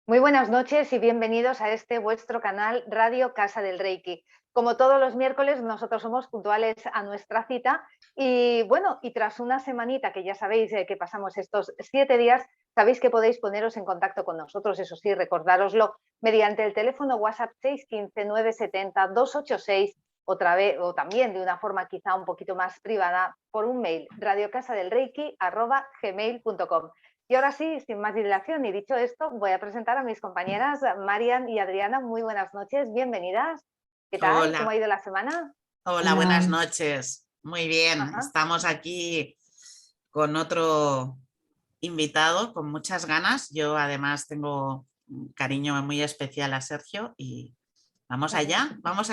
Muy buenas noches y bienvenidos a este vuestro canal Radio Casa del Reiki. Como todos los miércoles, nosotros somos puntuales a nuestra cita y bueno, y tras una semanita que ya sabéis que pasamos estos 7 días, sabéis que podéis poneros en contacto con nosotros, eso sí, recordároslo, mediante el teléfono WhatsApp 615-970-286 o también de una forma quizá un poquito más privada por un mail, radiocasadelreiki@gmail.com. Y ahora sí, sin más dilación y dicho esto, voy a presentar a mis compañeras Marian y Adriana. Muy buenas noches, bienvenidas. ¿Qué tal? ¿Cómo ha Hola, ido la semana? hola, buenas noches. Muy bien, Ajá. estamos aquí con otro invitado con muchas ganas. Yo además tengo un cariño muy especial a Sergio y vamos allá a Vamos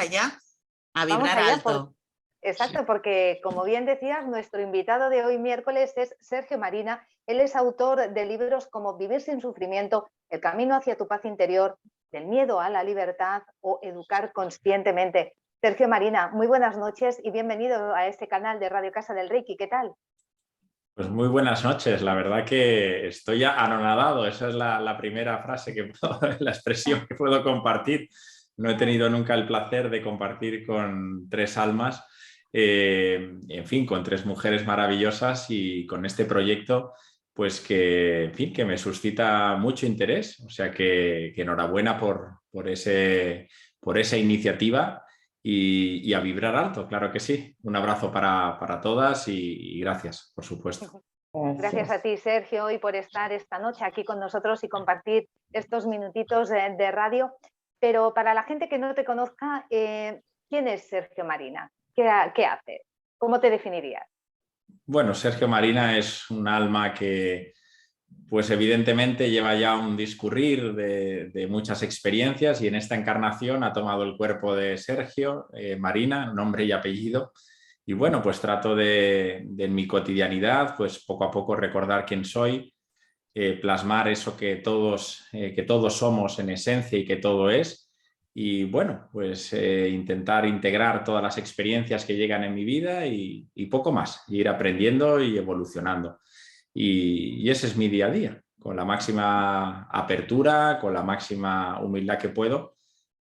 vibrar allá, alto. exacto, porque como bien decías, nuestro invitado de hoy miércoles es Sergio Marina. Él es autor de libros como Vivir sin sufrimiento, El camino hacia tu paz interior, Del miedo a la libertad o Educar conscientemente. Sergio Marina, muy buenas noches y bienvenido a este canal de Radio Casa del Reiki. ¿Qué tal? Pues muy buenas noches, la verdad que estoy ya anonadado, esa es la primera frase la expresión que puedo compartir. No he tenido nunca el placer de compartir con tres almas, en fin, con tres mujeres maravillosas y con este proyecto, pues que, en fin, que me suscita mucho interés, o sea que enhorabuena por esa iniciativa. Y a vibrar alto, claro que sí. Un abrazo para todas y gracias, por supuesto. Gracias a ti, Sergio, y por estar esta noche aquí con nosotros y compartir estos minutitos de radio. Pero para la gente que no te conozca, ¿quién es Sergio Marina? ¿Qué hace? ¿Cómo te definirías? Bueno, Sergio Marina es un alma que, pues evidentemente lleva ya un discurrir de muchas experiencias y en esta encarnación ha tomado el cuerpo de Sergio Marina, nombre y apellido. Y bueno, pues trato de en mi cotidianidad, pues poco a poco recordar quién soy, plasmar eso que todos somos en esencia y que todo es. Y bueno, pues intentar integrar todas las experiencias que llegan en mi vida y poco más, y ir aprendiendo y evolucionando. Y ese es mi día a día, con la máxima apertura, con la máxima humildad que puedo.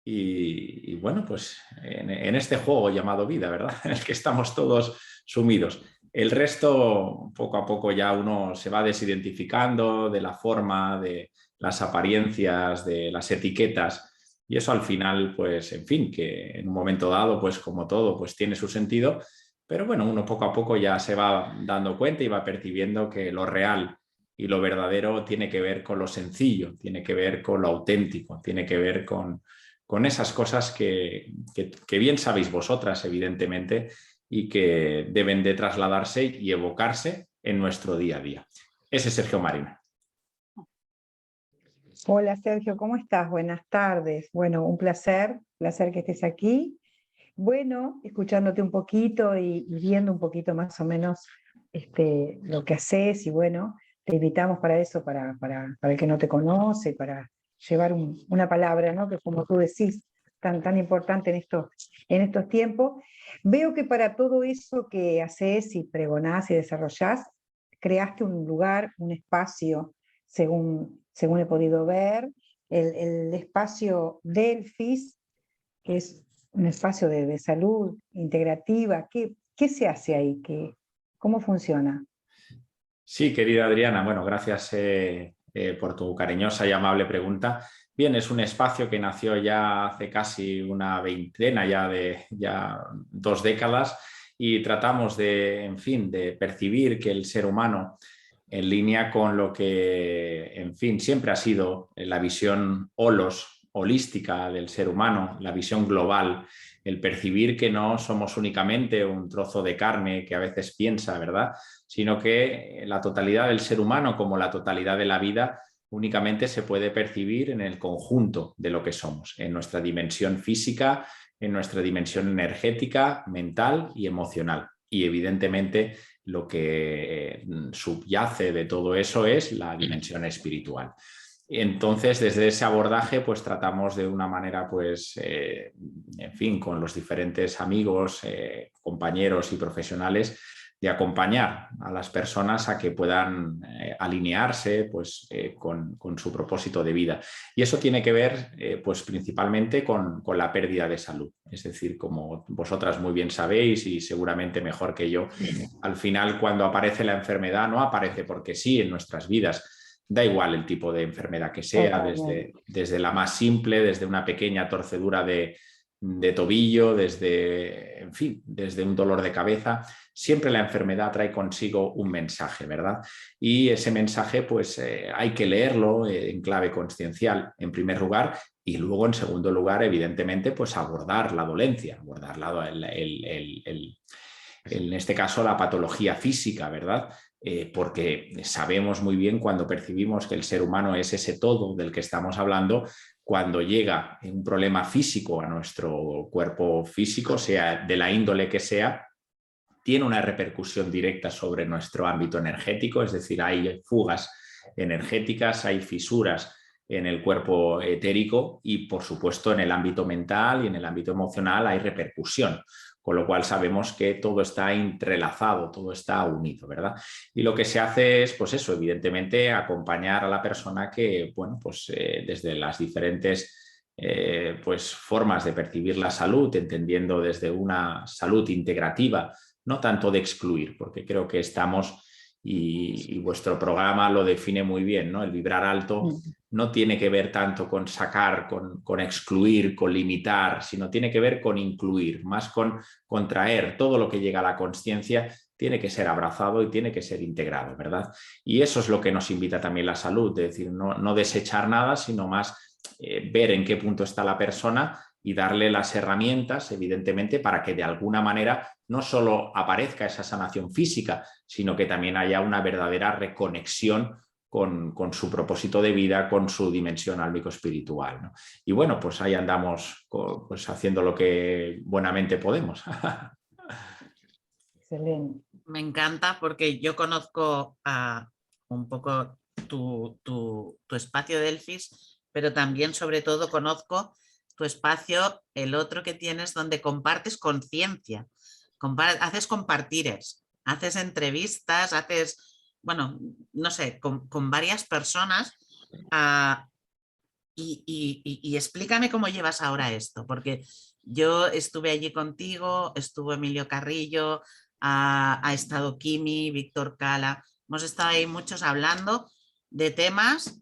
Y bueno, pues en este juego llamado vida, ¿verdad? En el que estamos todos sumidos. El resto, poco a poco ya uno se va desidentificando de la forma, de las apariencias, de las etiquetas. Y eso al final, pues, en fin, que en un momento dado, pues como todo, pues tiene su sentido. Pero bueno, uno poco a poco ya se va dando cuenta y va percibiendo que lo real y lo verdadero tiene que ver con lo sencillo, tiene que ver con lo auténtico, tiene que ver con esas cosas que bien sabéis vosotras, evidentemente, y que deben de trasladarse y evocarse en nuestro día a día. Ese es Sergio Marina. Hola Sergio, ¿cómo estás? Buenas tardes. Bueno, un placer que estés aquí. Bueno, escuchándote un poquito y viendo un poquito más o menos lo que haces y bueno, te invitamos para eso, para el que no te conoce, para llevar una palabra, ¿no? Que como tú decís, tan importante en estos tiempos. Veo que para todo eso que haces y pregonás y desarrollás, creaste un lugar, un espacio, según he podido ver, el espacio Delfis, que es un espacio de salud integrativa. ¿Qué se hace ahí? ¿Cómo funciona? Sí, querida Adriana, bueno, gracias por tu cariñosa y amable pregunta. Bien, es un espacio que nació ya hace casi una veintena, ya 2 décadas, y tratamos de, en fin, de percibir que el ser humano, en línea con lo que, en fin, siempre ha sido la visión holística del ser humano, la visión global, el percibir que no somos únicamente un trozo de carne que a veces piensa, ¿verdad?, sino que la totalidad del ser humano, como la totalidad de la vida, únicamente se puede percibir en el conjunto de lo que somos, en nuestra dimensión física, en nuestra dimensión energética, mental y emocional. Y evidentemente lo que subyace de todo eso es la dimensión espiritual. Entonces, desde ese abordaje, pues tratamos de una manera, pues, en fin, con los diferentes amigos, compañeros y profesionales, de acompañar a las personas a que puedan alinearse, pues, con su propósito de vida. Y eso tiene que ver, pues, principalmente con la pérdida de salud. Es decir, como vosotras muy bien sabéis y seguramente mejor que yo, al final, cuando aparece la enfermedad, no aparece porque sí en nuestras vidas. Da igual el tipo de enfermedad que sea, desde la más simple, desde una pequeña torcedura de tobillo, en fin, desde un dolor de cabeza. Siempre la enfermedad trae consigo un mensaje, ¿verdad? Y ese mensaje, pues hay que leerlo en clave consciencial, en primer lugar, y luego, en segundo lugar, evidentemente, pues abordar la dolencia, abordar en este caso la patología física, ¿verdad? Porque sabemos muy bien cuando percibimos que el ser humano es ese todo del que estamos hablando, cuando llega un problema físico a nuestro cuerpo físico, sea de la índole que sea, tiene una repercusión directa sobre nuestro ámbito energético, es decir, hay fugas energéticas, hay fisuras en el cuerpo etérico y, por supuesto, en el ámbito mental y en el ámbito emocional hay repercusión. Con lo cual sabemos que todo está entrelazado, todo está unido, ¿verdad? Y lo que se hace es, pues eso, evidentemente, acompañar a la persona que, bueno, pues desde las diferentes pues formas de percibir la salud, entendiendo desde una salud integrativa, no tanto de excluir, porque creo que estamos, y vuestro programa lo define muy bien, ¿no? El vibrar alto no tiene que ver tanto con sacar, con excluir, con limitar, sino tiene que ver con incluir, más con traer todo lo que llega a la consciencia, tiene que ser abrazado y tiene que ser integrado, ¿verdad? Y eso es lo que nos invita también la salud, es decir, no desechar nada, sino más ver en qué punto está la persona y darle las herramientas, evidentemente, para que de alguna manera no solo aparezca esa sanación física, sino que también haya una verdadera reconexión con su propósito de vida, con su dimensión álmico-espiritual, ¿no? Y bueno, pues ahí andamos pues haciendo lo que buenamente podemos. Excelente. Me encanta porque yo conozco un poco tu espacio Delfis, pero también, sobre todo, conozco tu espacio, el otro que tienes, donde compartes conciencia, haces compartires, haces entrevistas, bueno, no sé, con varias personas. Y explícame cómo llevas ahora esto, porque yo estuve allí contigo, estuvo Emilio Carrillo, ha estado Kimi, Víctor Cala, hemos estado ahí muchos hablando de temas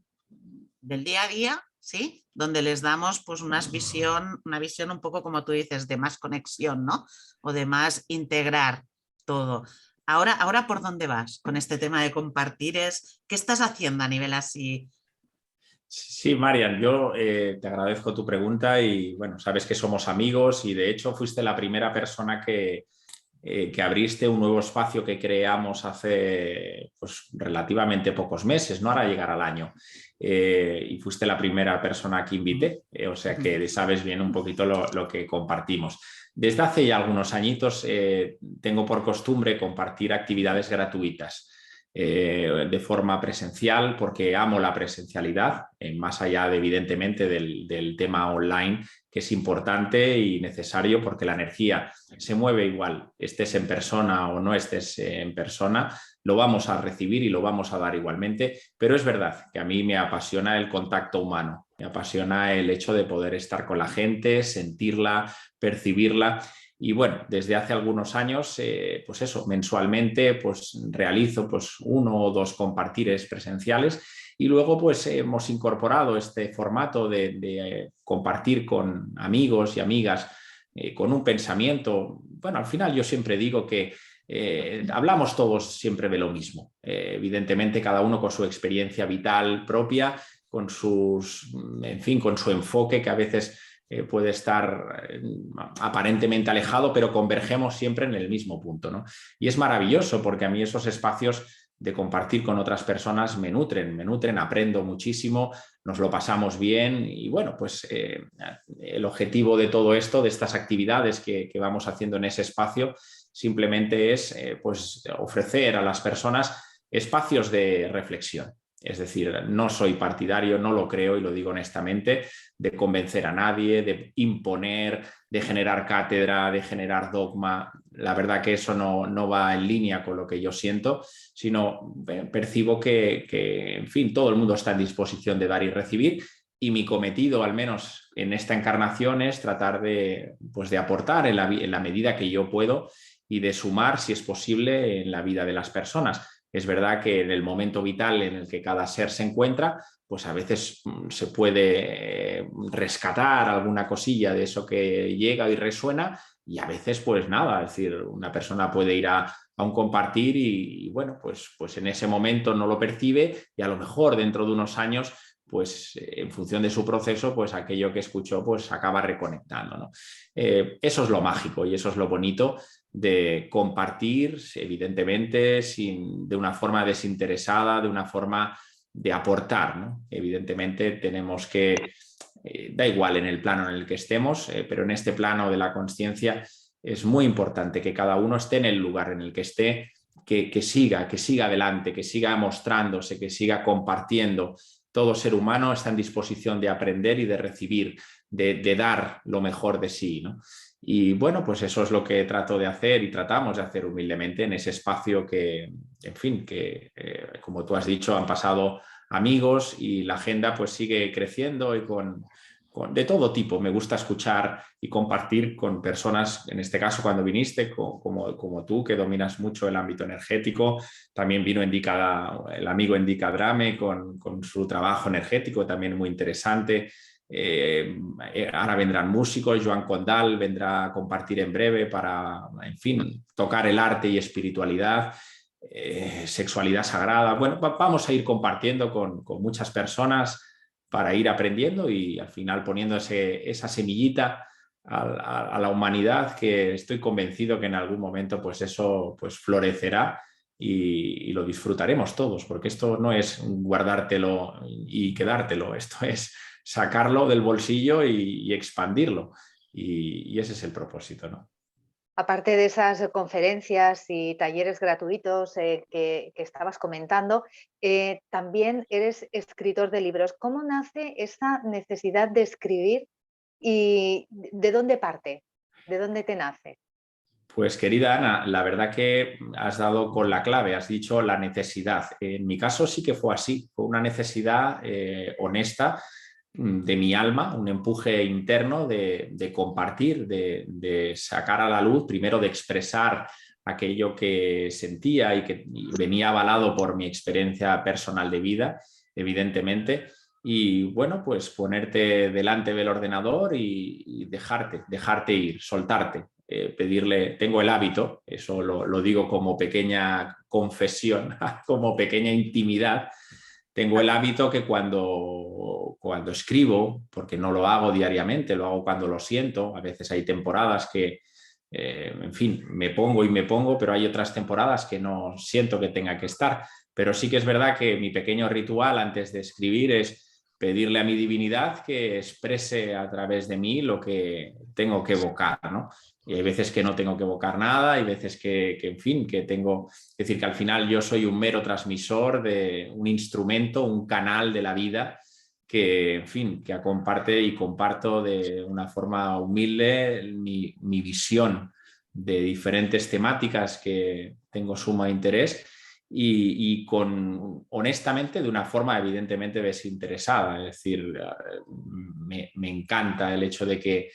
del día a día, ¿sí? Donde les damos pues una visión un poco, como tú dices, de más conexión, ¿no? O de más integrar todo. Ahora, ¿por dónde vas con este tema de compartir? ¿Qué estás haciendo a nivel así? Sí, Marian, yo te agradezco tu pregunta y bueno, sabes que somos amigos y de hecho fuiste la primera persona que abriste un nuevo espacio que creamos hace pues, relativamente pocos meses, no hará llegar al año. Y fuiste la primera persona que invité, o sea que sabes bien un poquito lo que compartimos. Desde hace ya algunos añitos tengo por costumbre compartir actividades gratuitas. De forma presencial, porque amo la presencialidad, más allá de, evidentemente del tema online, que es importante y necesario porque la energía se mueve igual, estés en persona o no estés en persona, lo vamos a recibir y lo vamos a dar igualmente, pero es verdad que a mí me apasiona el contacto humano, me apasiona el hecho de poder estar con la gente, sentirla, percibirla. Y bueno, desde hace algunos años, pues eso, mensualmente pues realizo pues 1 o 2 compartires presenciales y luego pues hemos incorporado este formato de compartir con amigos y amigas con un pensamiento. Bueno, al final yo siempre digo que hablamos todos siempre de lo mismo. Evidentemente cada uno con su experiencia vital propia, con en fin, con su enfoque que a veces puede estar aparentemente alejado, pero convergemos siempre en el mismo punto, ¿no? Y es maravilloso porque a mí esos espacios de compartir con otras personas me nutren, aprendo muchísimo, nos lo pasamos bien y bueno, pues el objetivo de todo esto, de estas actividades que vamos haciendo en ese espacio, simplemente es pues ofrecer a las personas espacios de reflexión. Es decir, no soy partidario, no lo creo y lo digo honestamente, de convencer a nadie, de imponer, de generar cátedra, de generar dogma. La verdad que eso no va en línea con lo que yo siento, sino percibo que, en fin, todo el mundo está en disposición de dar y recibir, y mi cometido, al menos en esta encarnación, es tratar pues de aportar en la medida que yo puedo y de sumar, si es posible, en la vida de las personas. Es verdad que en el momento vital en el que cada ser se encuentra, pues a veces se puede rescatar alguna cosilla de eso que llega y resuena, y a veces pues nada, es decir, una persona puede ir a un compartir y bueno, pues en ese momento no lo percibe, y a lo mejor dentro de unos años, pues en función de su proceso, pues aquello que escuchó pues acaba reconectando, ¿no? Eso es lo mágico y eso es lo bonito de compartir, evidentemente, de una forma desinteresada, de una forma de aportar, ¿no? Evidentemente tenemos que, da igual en el plano en el que estemos, pero en este plano de la consciencia es muy importante que cada uno esté en el lugar en el que esté, que siga adelante, que siga mostrándose, que siga compartiendo. Todo ser humano está en disposición de aprender y de recibir, de dar lo mejor de sí, ¿no? Y bueno, pues eso es lo que trato de hacer y tratamos de hacer humildemente en ese espacio que, en fin, que como tú has dicho, han pasado amigos y la agenda pues sigue creciendo y de todo tipo. Me gusta escuchar y compartir con personas, en este caso cuando viniste, como tú, que dominas mucho el ámbito energético. También vino el amigo Endika Drame con su trabajo energético, también muy interesante. Ahora vendrán músicos, Joan Condal vendrá a compartir en breve para, en fin, tocar el arte y espiritualidad, sexualidad sagrada. Bueno, vamos a ir compartiendo con muchas personas para ir aprendiendo y al final poniendo esa semillita a la humanidad, que estoy convencido que en algún momento pues eso pues florecerá y lo disfrutaremos todos, porque esto no es guardártelo y quedártelo, esto es sacarlo del bolsillo y expandirlo, y ese es el propósito, ¿no? Aparte de esas conferencias y talleres gratuitos que estabas comentando, también eres escritor de libros. ¿Cómo nace esa necesidad de escribir y de dónde parte? ¿De dónde te nace? Pues querida Ana, la verdad que has dado con la clave, has dicho la necesidad. En mi caso sí que fue así, fue una necesidad honesta de mi alma, un empuje interno de compartir, de sacar a la luz, primero de expresar aquello que sentía y que venía avalado por mi experiencia personal de vida, evidentemente. Y bueno, pues ponerte delante del ordenador y dejarte ir, soltarte. Pedirle, tengo el hábito, eso lo digo como pequeña confesión, como pequeña intimidad, tengo el hábito que cuando escribo, porque no lo hago diariamente, lo hago cuando lo siento, a veces hay temporadas que, en fin, me pongo, pero hay otras temporadas que no siento que tenga que estar. Pero sí que es verdad que mi pequeño ritual antes de escribir es pedirle a mi divinidad que exprese a través de mí lo que tengo que evocar, ¿no? Y hay veces que no tengo que evocar nada, hay veces en fin, que tengo... Es decir, que al final yo soy un mero transmisor de un instrumento, un canal de la vida que, en fin, que comparte y comparto de una forma humilde mi visión de diferentes temáticas que tengo suma interés y honestamente, de una forma evidentemente desinteresada. Es decir, me encanta el hecho de que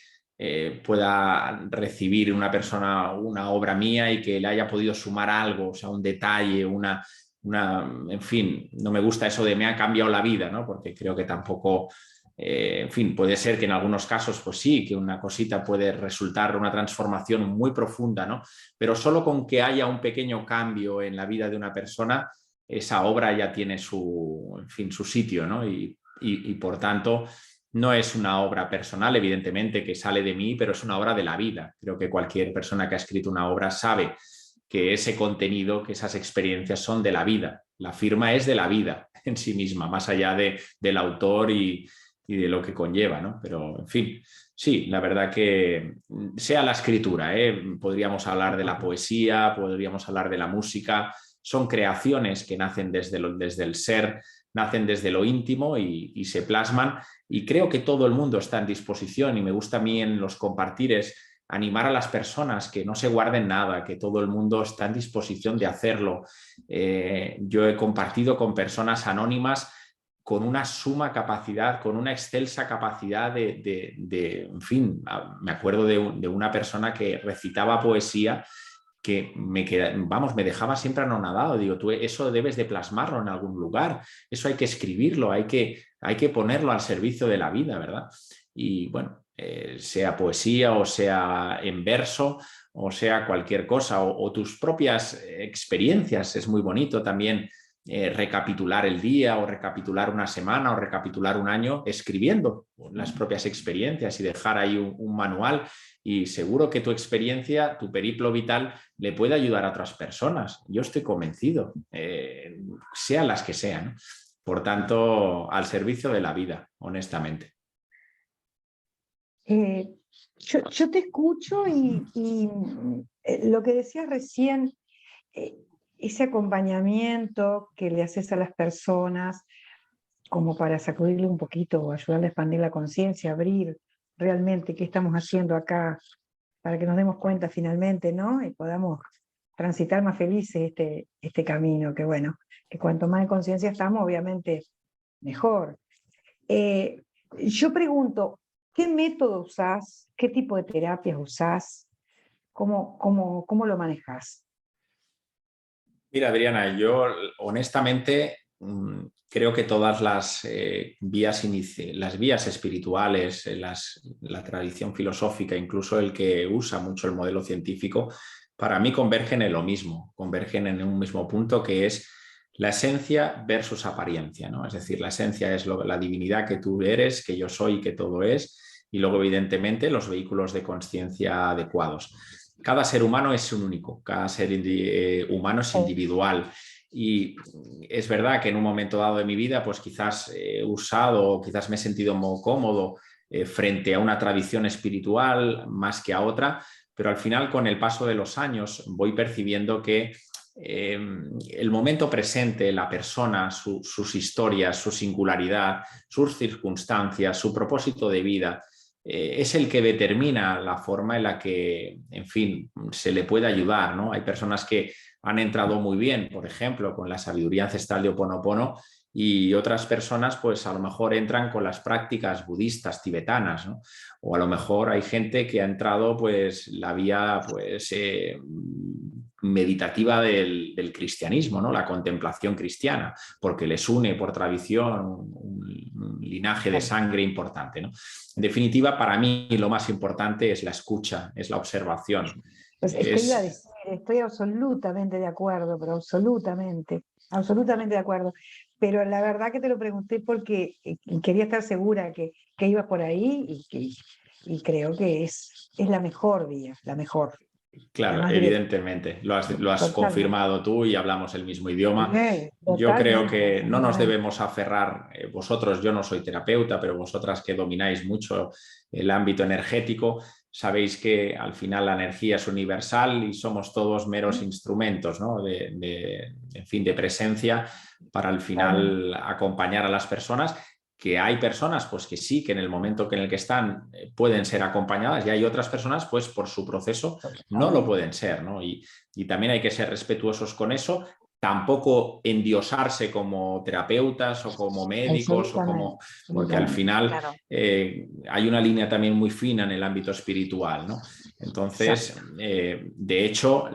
pueda recibir una persona una obra mía y que le haya podido sumar algo, o sea, un detalle, en fin, no me gusta eso de me ha cambiado la vida, ¿no? Porque creo que tampoco, en fin, puede ser que en algunos casos, pues sí, que una cosita puede resultar una transformación muy profunda, ¿no? Pero solo con que haya un pequeño cambio en la vida de una persona, esa obra ya tiene en fin, su sitio, ¿no? Y por tanto, no es una obra personal, evidentemente, que sale de mí, pero es una obra de la vida. Creo que cualquier persona que ha escrito una obra sabe que ese contenido, que esas experiencias son de la vida. La firma es de la vida en sí misma, más allá del autor y de lo que conlleva, ¿no? Pero, en fin, sí, la verdad que sea la escritura, podríamos hablar de la poesía, podríamos hablar de la música, son creaciones que nacen desde el ser, nacen desde lo íntimo y se plasman, y creo que todo el mundo está en disposición, y me gusta a mí en los compartires animar a las personas que no se guarden nada, que todo el mundo está en disposición de hacerlo. Yo he compartido con personas anónimas con una suma capacidad, con una excelsa capacidad en fin, me acuerdo de una persona que recitaba poesía que me dejaba siempre anonadado. Digo, tú eso debes de plasmarlo en algún lugar, eso hay que escribirlo, hay que ponerlo al servicio de la vida, ¿verdad? Y bueno, sea poesía o sea en verso o sea cualquier cosa, o tus propias experiencias, es muy bonito también. Recapitular el día o recapitular una semana o recapitular un año escribiendo las propias experiencias y dejar ahí un manual, y seguro que tu experiencia, tu periplo vital le puede ayudar a otras personas. Yo estoy convencido, sean las que sean. Por tanto, al servicio de la vida, honestamente. Yo te escucho y lo que decías recién, ese acompañamiento que le haces a las personas como para sacudirle un poquito o ayudarle a expandir la conciencia, abrir realmente qué estamos haciendo acá, para que nos demos cuenta finalmente, ¿no? Y podamos transitar más felices este camino, que bueno, que cuanto más en conciencia estamos, obviamente, mejor. Yo pregunto, ¿qué método usás? ¿Qué tipo de terapias usás? ¿Cómo lo manejás? Mira, Adriana, yo honestamente creo que todas las vías espirituales, la tradición filosófica, incluso el que usa mucho el modelo científico, para mí convergen en lo mismo, convergen en un mismo punto, que es la esencia versus apariencia, ¿no? Es decir, la esencia es la divinidad que tú eres, que yo soy, que todo es, y luego, evidentemente, los vehículos de conciencia adecuados. Cada ser humano es un único, cada ser humano es individual, y es verdad que en un momento dado de mi vida pues quizás he usado o quizás me he sentido muy cómodo frente a una tradición espiritual más que a otra, pero al final, con el paso de los años, voy percibiendo que el momento presente, la persona, sus historias, su singularidad, sus circunstancias, su propósito de vida, es el que determina la forma en la que, en fin, se le puede ayudar, ¿no? Hay personas que han entrado muy bien, por ejemplo, con la sabiduría ancestral de Ho Oponopono, y otras personas, pues a lo mejor entran con las prácticas budistas tibetanas, ¿no? O a lo mejor hay gente que ha entrado, pues, la vía, pues, meditativa del cristianismo, ¿no? La contemplación cristiana, porque les une por tradición un linaje de sangre importante, ¿no? En definitiva, para mí lo más importante es la escucha, es la observación. Pues es que iba a decir, estoy absolutamente de acuerdo, pero absolutamente de acuerdo. Pero la verdad que te lo pregunté porque quería estar segura que ibas por ahí, y creo que es la mejor vía, la mejor. Claro, evidentemente, lo has confirmado tú y hablamos el mismo idioma. Yo creo que no nos debemos aferrar, vosotros, yo no soy terapeuta, pero vosotras que domináis mucho el ámbito energético, sabéis que al final la energía es universal y somos todos meros instrumentos, ¿no? En fin, de presencia para al final acompañar a las personas. Que hay personas pues que sí, que en el momento en el que están pueden ser acompañadas, y hay otras personas pues por su proceso no lo pueden ser, ¿no? Y también hay que ser respetuosos con eso, tampoco endiosarse como terapeutas o como médicos, porque al final Claro. hay una línea también muy fina en el ámbito espiritual, ¿no? Entonces, de hecho,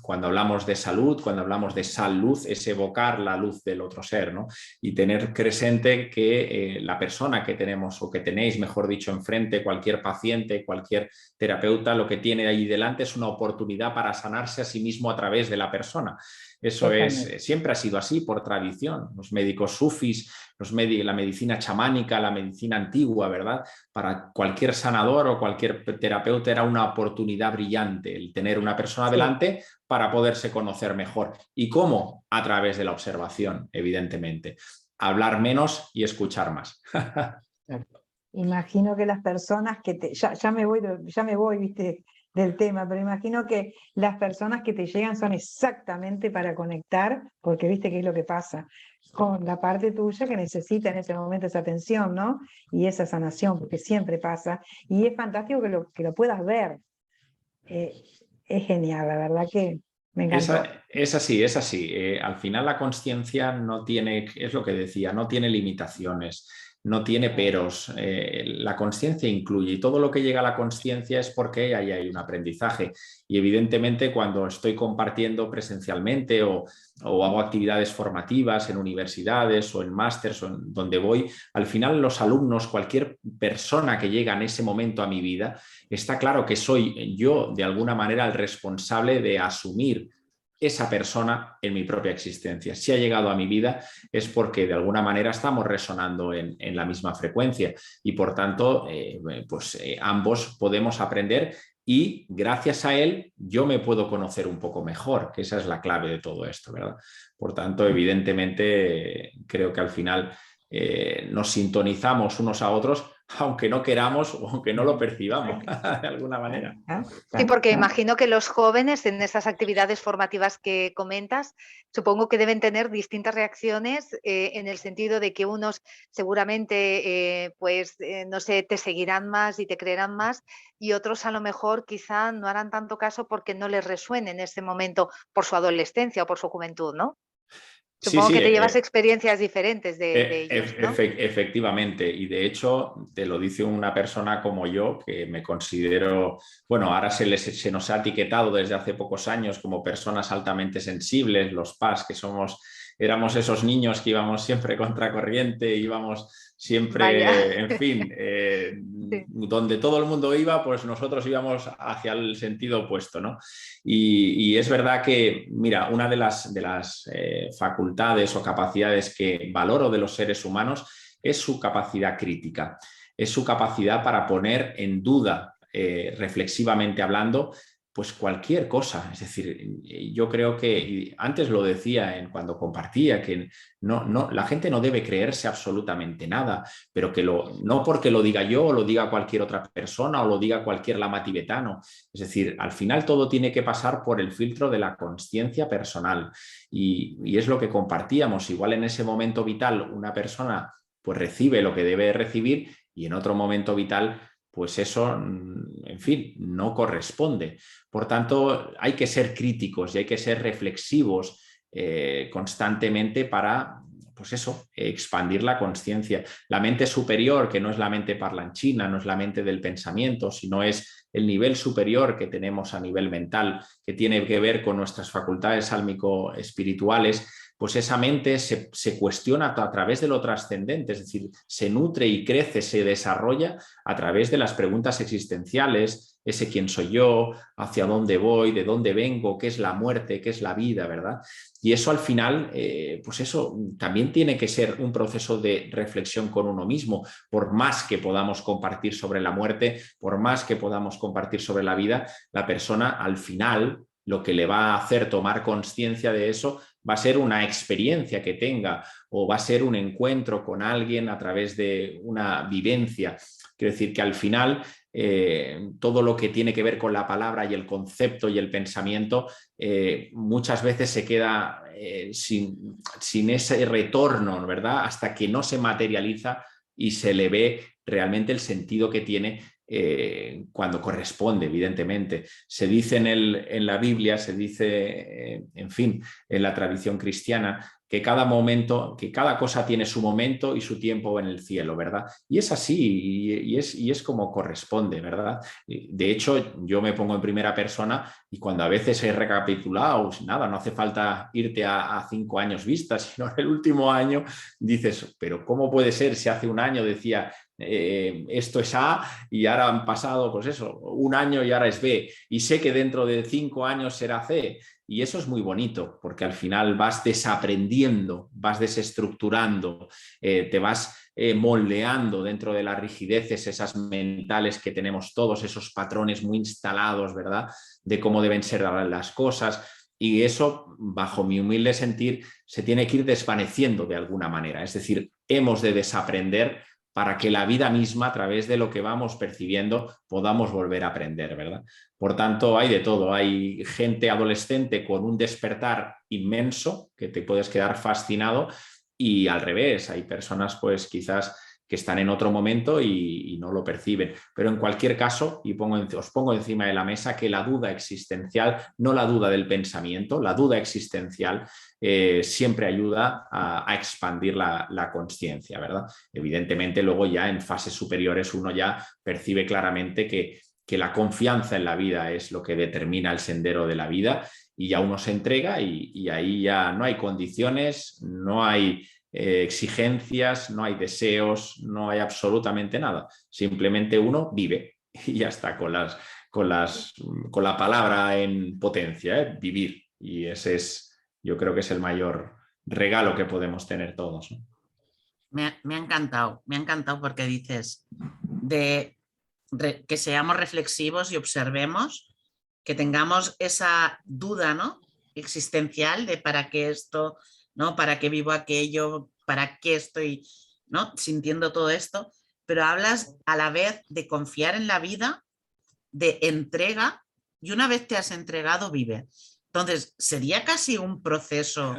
cuando hablamos de salud, cuando hablamos de sal-luz, es evocar la luz del otro ser, ¿no? Y tener presente que la persona que tenemos, o que tenéis, mejor dicho, enfrente, cualquier paciente, cualquier terapeuta, lo que tiene ahí delante es una oportunidad para sanarse a sí mismo a través de la persona. Eso siempre ha sido así por tradición. Los médicos sufis, la medicina chamánica, la medicina antigua, ¿verdad? Para cualquier sanador o cualquier terapeuta era una oportunidad brillante el tener una persona delante para poderse conocer mejor. ¿Y cómo? A través de la observación, evidentemente. Hablar menos y escuchar más. Imagino que las personas que te, ya me voy, viste, del tema, pero imagino que las personas que te llegan son exactamente para conectar, porque viste qué es lo que pasa con la parte tuya que necesita en ese momento esa atención, ¿no? Y esa sanación, porque siempre pasa, y es fantástico que lo puedas ver. Es genial, la verdad que me encantó. Es así, es así. Al final la consciencia no tiene, es lo que decía, no tiene limitaciones, no tiene peros. La consciencia incluye y todo lo que llega a la consciencia es porque ahí hay un aprendizaje. Y evidentemente cuando estoy compartiendo presencialmente o hago actividades formativas en universidades o en másters o en donde voy, al final los alumnos, cualquier persona que llega en ese momento a mi vida, está claro que soy yo de alguna manera el responsable de asumir esa persona en mi propia existencia. Si ha llegado a mi vida es porque de alguna manera estamos resonando en la misma frecuencia y por tanto ambos podemos aprender y gracias a él yo me puedo conocer un poco mejor, que esa es la clave de todo esto, ¿verdad? Por tanto, evidentemente creo que al final nos sintonizamos unos a otros aunque no queramos o aunque no lo percibamos de alguna manera. Sí, porque imagino que los jóvenes en esas actividades formativas que comentas, supongo que deben tener distintas reacciones en el sentido de que unos seguramente, no sé, te seguirán más y te creerán más y otros a lo mejor quizá no harán tanto caso porque no les resuene en ese momento por su adolescencia o por su juventud, ¿no? Sí, Supongo sí, que te llevas experiencias diferentes de ellos, ¿no? efectivamente, y de hecho te lo dice una persona como yo, que me considero, bueno, ahora se nos ha etiquetado desde hace pocos años como personas altamente sensibles, los PAS, que éramos esos niños que íbamos siempre contracorriente, íbamos siempre, en fin, Sí. donde todo el mundo iba, pues nosotros íbamos hacia el sentido opuesto, ¿no? Y es verdad que, mira, una de las facultades o capacidades que valoro de los seres humanos es su capacidad crítica, es su capacidad para poner en duda, reflexivamente hablando, pues cualquier cosa. Es decir, yo creo que, y antes lo decía cuando compartía, que la gente no debe creerse absolutamente nada, pero no porque lo diga yo o lo diga cualquier otra persona o lo diga cualquier lama tibetano. Es decir, al final todo tiene que pasar por el filtro de la consciencia personal y es lo que compartíamos. Igual en ese momento vital una persona pues recibe lo que debe recibir y en otro momento vital pues eso, en fin, no corresponde. Por tanto, hay que ser críticos y hay que ser reflexivos constantemente para, pues eso, expandir la consciencia. La mente superior, que no es la mente parlanchina, no es la mente del pensamiento, sino es el nivel superior que tenemos a nivel mental, que tiene que ver con nuestras facultades sálmico-espirituales, pues esa mente se cuestiona a través de lo trascendente, es decir, se nutre y crece, se desarrolla a través de las preguntas existenciales, ese quién soy yo, hacia dónde voy, de dónde vengo, qué es la muerte, qué es la vida, ¿verdad? Y eso al final, pues eso también tiene que ser un proceso de reflexión con uno mismo, por más que podamos compartir sobre la muerte, por más que podamos compartir sobre la vida, la persona al final lo que le va a hacer tomar conciencia de eso va a ser una experiencia que tenga o va a ser un encuentro con alguien a través de una vivencia. Quiero decir que al final todo lo que tiene que ver con la palabra y el concepto y el pensamiento muchas veces se queda sin ese retorno, ¿verdad? Hasta que no se materializa y se le ve realmente el sentido que tiene cuando corresponde, evidentemente. Se dice en la Biblia, se dice, en fin, en la tradición cristiana, que cada momento, que cada cosa tiene su momento y su tiempo en el cielo, ¿verdad? Y es así, y es como corresponde, ¿verdad? De hecho, yo me pongo en primera persona y cuando a veces he recapitulado, nada, no hace falta irte a 5 años vista, sino en el último año dices, pero ¿cómo puede ser si hace un año decía esto es A y ahora han pasado, pues eso, 1 año y ahora es B y sé que dentro de 5 años será C? Y eso es muy bonito porque al final vas desaprendiendo, vas desestructurando, te vas moldeando dentro de las rigideces esas mentales que tenemos todos, esos patrones muy instalados, ¿verdad? De cómo deben ser las cosas. Y eso, bajo mi humilde sentir, se tiene que ir desvaneciendo de alguna manera. Es decir, hemos de desaprender para que la vida misma, a través de lo que vamos percibiendo, podamos volver a aprender, ¿verdad? Por tanto, hay de todo. Hay gente adolescente con un despertar inmenso que te puedes quedar fascinado, y al revés, hay personas pues quizás que están en otro momento y no lo perciben. Pero en cualquier caso, y os pongo encima de la mesa que la duda existencial, no la duda del pensamiento, la duda existencial siempre ayuda a expandir la consciencia, ¿verdad? Evidentemente, luego ya en fases superiores uno ya percibe claramente que la confianza en la vida es lo que determina el sendero de la vida, y ya uno se entrega y ahí ya no hay condiciones, no hay exigencias, no hay deseos, no hay absolutamente nada. Simplemente uno vive y ya está, con la palabra en potencia, vivir. Y ese es, yo creo que es el mayor regalo que podemos tener todos, ¿no? Me ha encantado porque dices que seamos reflexivos y observemos, que tengamos esa duda, ¿no?, existencial de para qué esto, ¿no?, para qué vivo aquello, para qué estoy, ¿no?, sintiendo todo esto, pero hablas a la vez de confiar en la vida, de entrega, y una vez te has entregado, vive. Entonces, sería casi un proceso,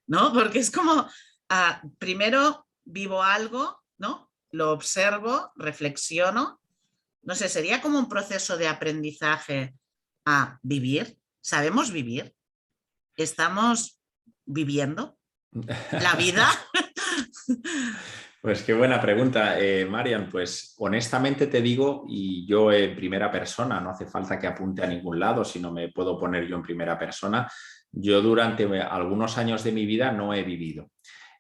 ¿no? Porque es como, primero vivo algo, ¿no?, lo observo, reflexiono, no sé, sería como un proceso de aprendizaje a vivir. ¿Sabemos vivir? ¿Estamos viviendo la vida? Pues qué buena pregunta, Marian. Pues honestamente te digo, y yo en primera persona, no hace falta que apunte a ningún lado, sino me puedo poner yo en primera persona. Yo durante algunos años de mi vida no he vivido.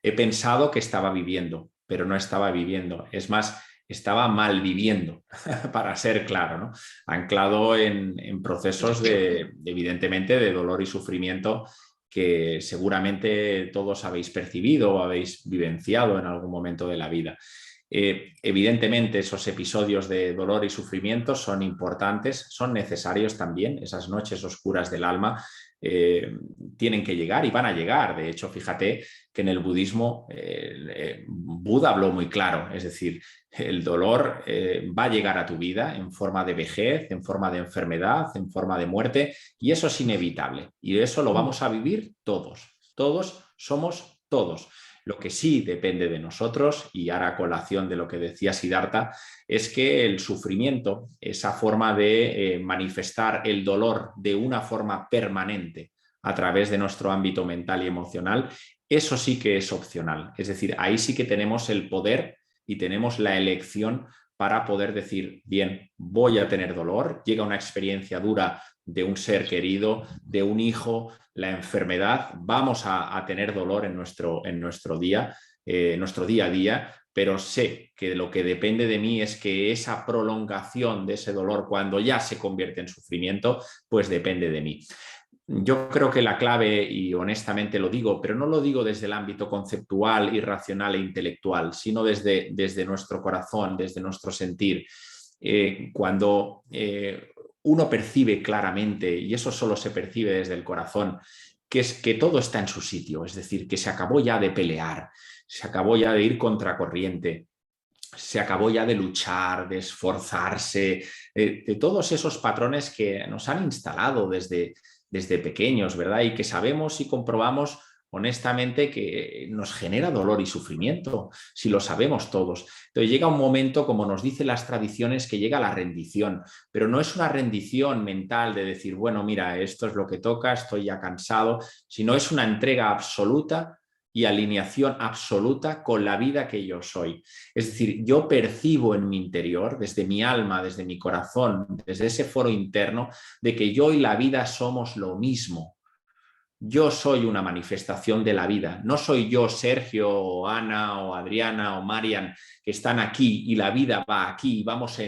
He pensado que estaba viviendo, pero no estaba viviendo. Es más, estaba mal viviendo, para ser claro, ¿no? Anclado en procesos evidentemente, de dolor y sufrimiento que seguramente todos habéis percibido o habéis vivenciado en algún momento de la vida. Evidentemente, esos episodios de dolor y sufrimiento son importantes, son necesarios también. Esas noches oscuras del alma tienen que llegar y van a llegar. De hecho, fíjate que en el budismo Buda habló muy claro, es decir, el dolor va a llegar a tu vida en forma de vejez, en forma de enfermedad, en forma de muerte, y eso es inevitable. Y eso lo vamos a vivir todos. Todos somos todos. Lo que sí depende de nosotros, y hará colación de lo que decía Siddhartha, es que el sufrimiento, esa forma de manifestar el dolor de una forma permanente a través de nuestro ámbito mental y emocional, eso sí que es opcional. Es decir, ahí sí que tenemos el poder y tenemos la elección para poder decir, bien, voy a tener dolor, llega una experiencia dura de un ser querido, de un hijo, la enfermedad, vamos a tener dolor en nuestro día a día, pero sé que lo que depende de mí es que esa prolongación de ese dolor, cuando ya se convierte en sufrimiento, pues depende de mí. Yo creo que la clave, y honestamente lo digo, pero no lo digo desde el ámbito conceptual, irracional e intelectual, sino desde nuestro corazón, desde nuestro sentir. Cuando uno percibe claramente, y eso solo se percibe desde el corazón, que es que todo está en su sitio, es decir, que se acabó ya de pelear, se acabó ya de ir contracorriente, se acabó ya de luchar, de esforzarse, de todos esos patrones que nos han instalado desde pequeños, ¿verdad? Y que sabemos y comprobamos honestamente que nos genera dolor y sufrimiento, si lo sabemos todos. Entonces llega un momento, como nos dicen las tradiciones, que llega la rendición, pero no es una rendición mental de decir, bueno, mira, esto es lo que toca, estoy ya cansado, sino es una entrega absoluta y alineación absoluta con la vida que yo soy. Es decir, yo percibo en mi interior, desde mi alma, desde mi corazón, desde ese foro interno, de que yo y la vida somos lo mismo. Yo soy una manifestación de la vida. No soy yo, Sergio, o Ana, o Adriana, o Marian, que están aquí y la vida va aquí y vamos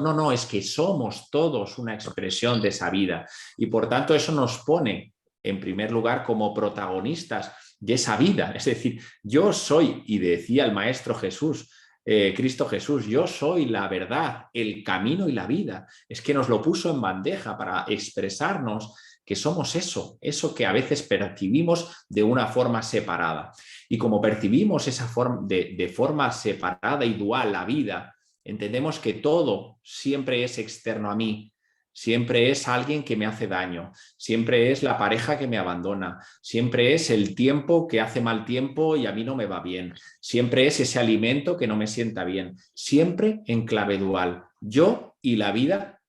no, es que somos todos una expresión de esa vida. Y por tanto eso nos pone, en primer lugar, como protagonistas de esa vida. Es decir, yo soy, y decía el Maestro Jesús, Cristo Jesús, yo soy la verdad, el camino y la vida. Es que nos lo puso en bandeja para expresarnos que somos eso que a veces percibimos de una forma separada. Y como percibimos esa forma de forma separada y dual la vida, entendemos que todo siempre es externo a mí. Siempre es alguien que me hace daño, siempre es la pareja que me abandona, siempre es el tiempo que hace mal tiempo y a mí no me va bien, siempre es ese alimento que no me sienta bien, siempre en clave dual, yo y la vida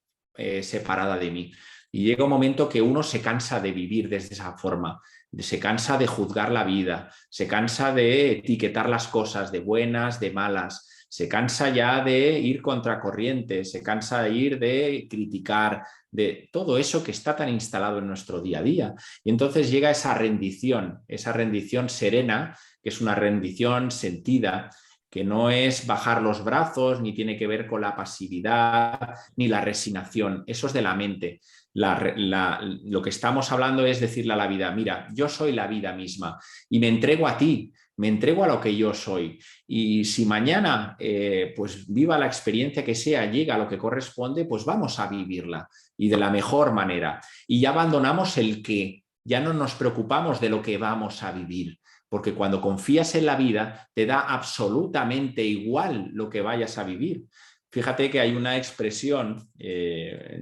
separada de mí. Y llega un momento que uno se cansa de vivir desde esa forma, se cansa de juzgar la vida, se cansa de etiquetar las cosas de buenas, de malas. Se cansa ya de ir contracorriente, se cansa de criticar, de todo eso que está tan instalado en nuestro día a día. Y entonces llega esa rendición serena, que es una rendición sentida, que no es bajar los brazos, ni tiene que ver con la pasividad, ni la resignación. Eso es de la mente. Lo que estamos hablando es decirle a la vida, mira, yo soy la vida misma y me entrego a ti. Me entrego a lo que yo soy y si mañana pues viva la experiencia que sea, llega a lo que corresponde, pues vamos a vivirla y de la mejor manera. Y ya abandonamos el qué, ya no nos preocupamos de lo que vamos a vivir, porque cuando confías en la vida te da absolutamente igual lo que vayas a vivir. Fíjate que hay una expresión, hay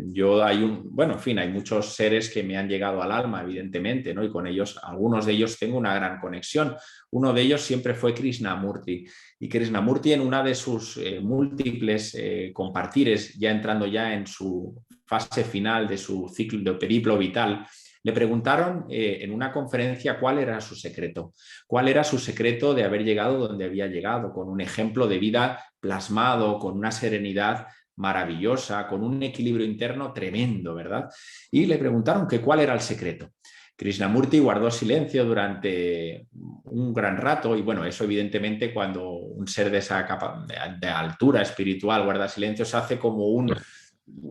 muchos seres que me han llegado al alma, evidentemente, ¿no? Y con ellos, algunos de ellos tengo una gran conexión. Uno de ellos siempre fue Krishnamurti. Y Krishnamurti, en una de sus múltiples compartires, ya entrando ya en su fase final de su ciclo de periplo vital, le preguntaron en una conferencia cuál era su secreto. ¿Cuál era su secreto de haber llegado donde había llegado? Con un ejemplo de vida plasmado, con una serenidad maravillosa, con un equilibrio interno tremendo, ¿verdad? Y le preguntaron que cuál era el secreto. Krishnamurti guardó silencio durante un gran rato y bueno, eso evidentemente cuando un ser de esa capa de altura espiritual guarda silencio se hace como un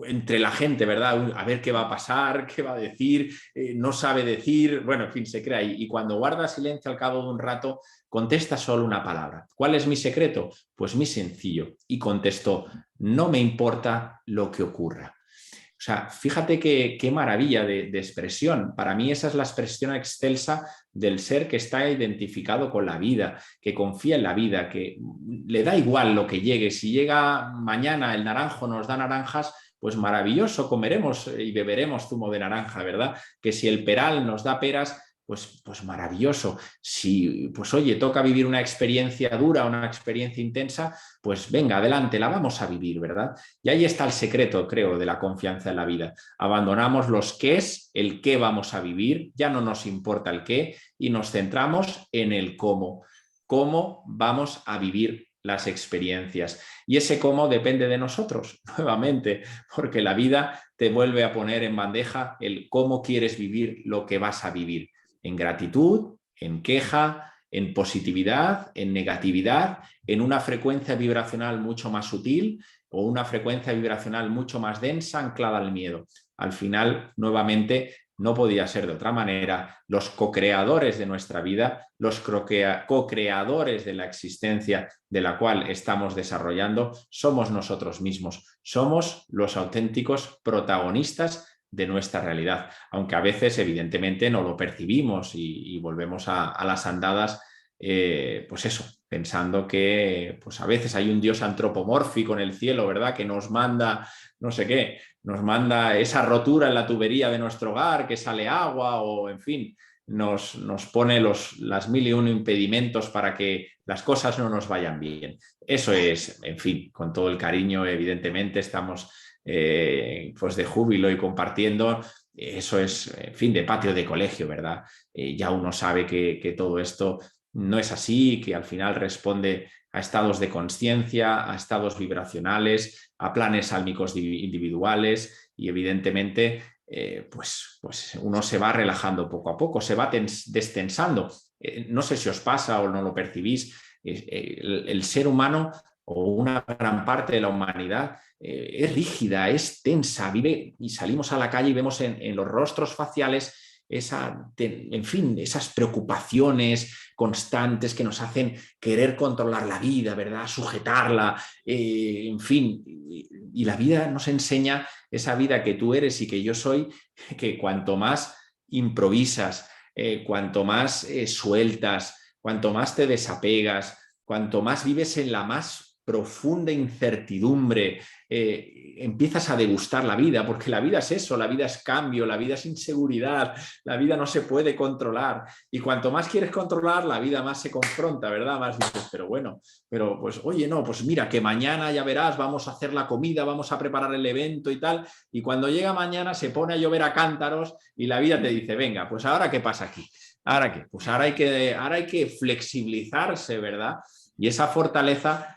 entre la gente, ¿verdad? A ver qué va a pasar, qué va a decir, no sabe decir, bueno, en fin, se crea. Y cuando guarda silencio al cabo de un rato, contesta solo una palabra. ¿Cuál es mi secreto? Pues muy sencillo. Y contestó, no me importa lo que ocurra. O sea, fíjate qué maravilla de expresión. Para mí esa es la expresión excelsa del ser que está identificado con la vida, que confía en la vida, que le da igual lo que llegue. Si llega mañana el naranjo nos da naranjas, pues maravilloso, comeremos y beberemos zumo de naranja, ¿verdad? Que si el peral nos da peras, pues maravilloso. Si, pues oye, toca vivir una experiencia dura, una experiencia intensa, pues venga, adelante, la vamos a vivir, ¿verdad? Y ahí está el secreto, creo, de la confianza en la vida. Abandonamos los qués, el qué vamos a vivir, ya no nos importa el qué y nos centramos en el cómo. ¿Cómo vamos a vivir las experiencias? Y ese cómo depende de nosotros, nuevamente, porque la vida te vuelve a poner en bandeja el cómo quieres vivir lo que vas a vivir. En gratitud, en queja, en positividad, en negatividad, en una frecuencia vibracional mucho más sutil o una frecuencia vibracional mucho más densa anclada al miedo. Al final, nuevamente, no podía ser de otra manera. Los co-creadores de nuestra vida, los co-creadores de la existencia de la cual estamos desarrollando, somos nosotros mismos. Somos los auténticos protagonistas de nuestra realidad, aunque a veces evidentemente no lo percibimos y volvemos a las andadas, pues eso, pensando que pues a veces hay un Dios antropomórfico en el cielo, ¿verdad? Que nos manda no sé qué, nos manda esa rotura en la tubería de nuestro hogar, que sale agua o en fin, nos pone las 1001 impedimentos para que las cosas no nos vayan bien. Eso es, en fin, con todo el cariño, evidentemente estamos pues de júbilo y compartiendo. Eso es, en fin, de patio de colegio, ¿verdad? Ya uno sabe que todo esto no es así, que al final responde a estados de conciencia, a estados vibracionales, a planes álmicos individuales y evidentemente pues uno se va relajando poco a poco, se va destensando. No sé si os pasa o no lo percibís, el ser humano o una gran parte de la humanidad es rígida, es tensa, vive y salimos a la calle y vemos en los rostros faciales en fin, esas preocupaciones constantes que nos hacen querer controlar la vida, ¿verdad? Sujetarla, en fin, y la vida nos enseña esa vida que tú eres y que yo soy, que cuanto más improvisas, cuanto más sueltas, cuanto más te desapegas, cuanto más vives en la más profunda incertidumbre, empiezas a degustar la vida, porque la vida es eso, la vida es cambio, la vida es inseguridad, la vida no se puede controlar, y cuanto más quieres controlar, la vida más se confronta, ¿verdad? Más dices, pero bueno, pero pues oye, no, pues mira, que mañana ya verás, vamos a hacer la comida, vamos a preparar el evento y tal, y cuando llega mañana se pone a llover a cántaros y la vida te dice, venga, pues ahora ¿qué pasa aquí? ¿Ahora qué? Pues ahora hay que flexibilizarse, ¿verdad? Y esa fortaleza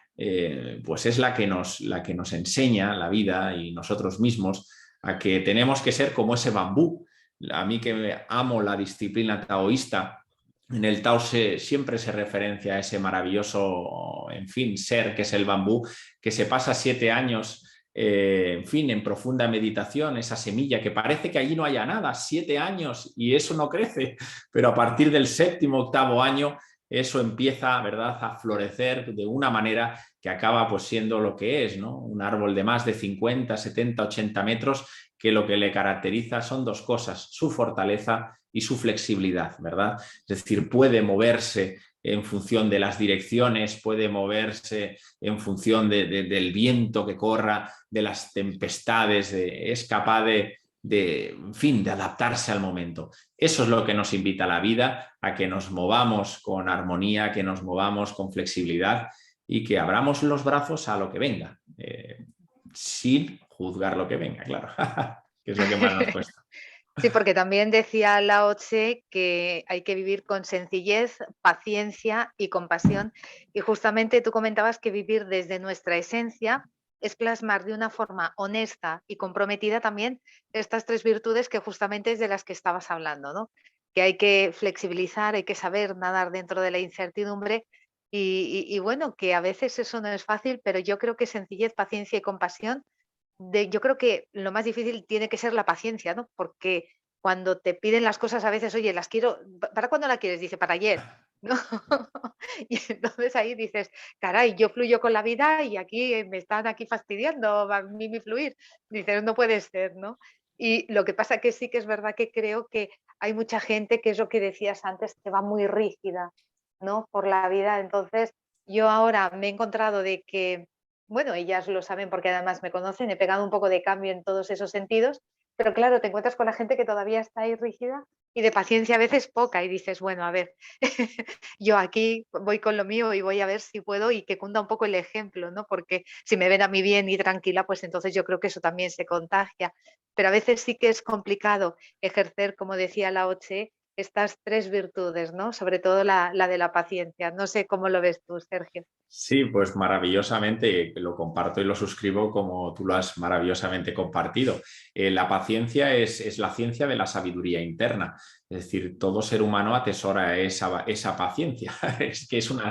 pues es la que nos enseña la vida y nosotros mismos a que tenemos que ser como ese bambú. A mí que amo la disciplina taoísta, en el Tao siempre se referencia a ese maravilloso, en fin, ser que es el bambú, que se pasa 7 años, en fin, en profunda meditación, esa semilla que parece que allí no haya nada, 7 años y eso no crece, pero a partir del 7º, 8º año eso empieza, ¿verdad?, a florecer de una manera que acaba pues siendo lo que es, ¿no? Un árbol de más de 50, 70, 80 metros que lo que le caracteriza son 2 cosas, su fortaleza y su flexibilidad, ¿verdad? Es decir, puede moverse en función de las direcciones, puede moverse en función del viento que corra, de las tempestades, es capaz en fin, de adaptarse al momento. Eso es lo que nos invita a la vida, a que nos movamos con armonía, que nos movamos con flexibilidad y que abramos los brazos a lo que venga, sin juzgar lo que venga, claro, que es lo que más nos cuesta. Sí, porque también decía Lao Tse que hay que vivir con sencillez, paciencia y compasión. Y justamente tú comentabas que vivir desde nuestra esencia es plasmar de una forma honesta y comprometida también estas 3 virtudes que justamente es de las que estabas hablando, ¿no? Que hay que flexibilizar, hay que saber nadar dentro de la incertidumbre y bueno, que a veces eso no es fácil, pero yo creo que sencillez, paciencia y compasión yo creo que lo más difícil tiene que ser la paciencia, ¿no? Porque cuando te piden las cosas a veces, oye, las quiero, ¿para cuándo la quieres? Dice, para ayer, ¿no? Y entonces ahí dices, caray, yo fluyo con la vida y aquí me están aquí fastidiando a mí mi fluir. Dices, no puede ser, ¿no? Y lo que pasa que sí que es verdad que creo que hay mucha gente que es lo que decías antes, que va muy rígida, ¿no? Por la vida. Entonces, yo ahora me he encontrado de que bueno, ellas lo saben porque además me conocen, he pegado un poco de cambio en todos esos sentidos, pero claro, te encuentras con la gente que todavía está ahí rígida y de paciencia a veces poca y dices, bueno, a ver, yo aquí voy con lo mío y voy a ver si puedo y que cunda un poco el ejemplo, ¿no? Porque si me ven a mí bien y tranquila, pues entonces yo creo que eso también se contagia. Pero a veces sí que es complicado ejercer, como decía Lao Tse, estas 3 virtudes, ¿no? Sobre todo la de la paciencia. No sé cómo lo ves tú, Sergio. Sí, pues maravillosamente, lo comparto y lo suscribo como tú lo has maravillosamente compartido. La paciencia es la ciencia de la sabiduría interna, es decir, todo ser humano atesora esa paciencia, es que eso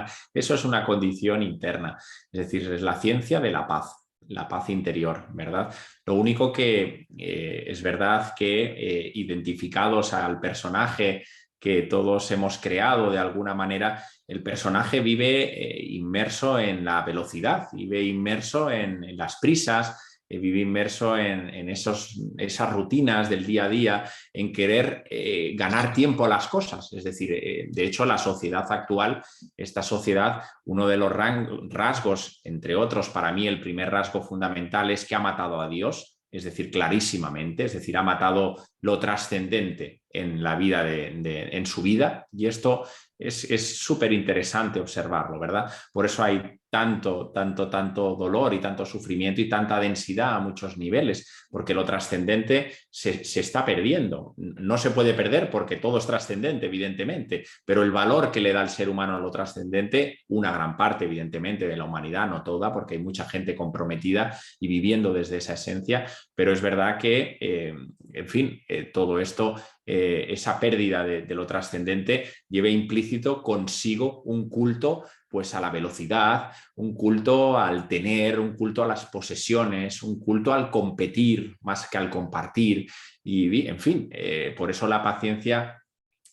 es una condición interna, es decir, es la ciencia de la paz interior, ¿verdad? Lo único que es verdad que identificados al personaje que todos hemos creado de alguna manera, el personaje vive inmerso en la velocidad, vive inmerso en las prisas, vive inmerso en esas rutinas del día a día, en querer ganar tiempo a las cosas. Es decir, de hecho, la sociedad actual, esta sociedad, uno de los rasgos, entre otros, para mí el primer rasgo fundamental es que ha matado a Dios. Es decir, clarísimamente, es decir, ha matado lo trascendente en la vida en su vida, y esto es súper interesante observarlo, ¿verdad? Por eso hay tanto dolor y tanto sufrimiento y tanta densidad a muchos niveles, porque lo trascendente se está perdiendo. No se puede perder porque todo es trascendente, evidentemente, pero el valor que le da el ser humano a lo trascendente, una gran parte, evidentemente, de la humanidad, no toda, porque hay mucha gente comprometida y viviendo desde esa esencia, pero es verdad que, en fin, todo esto, esa pérdida de lo trascendente lleva implícito consigo un culto pues a la velocidad, un culto al tener, un culto a las posesiones, un culto al competir más que al compartir y en fin, por eso la paciencia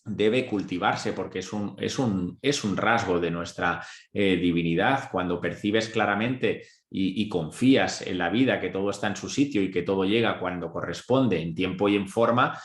debe cultivarse porque es un rasgo de nuestra divinidad. Cuando percibes claramente y confías en la vida, que todo está en su sitio y que todo llega cuando corresponde, en tiempo y en forma,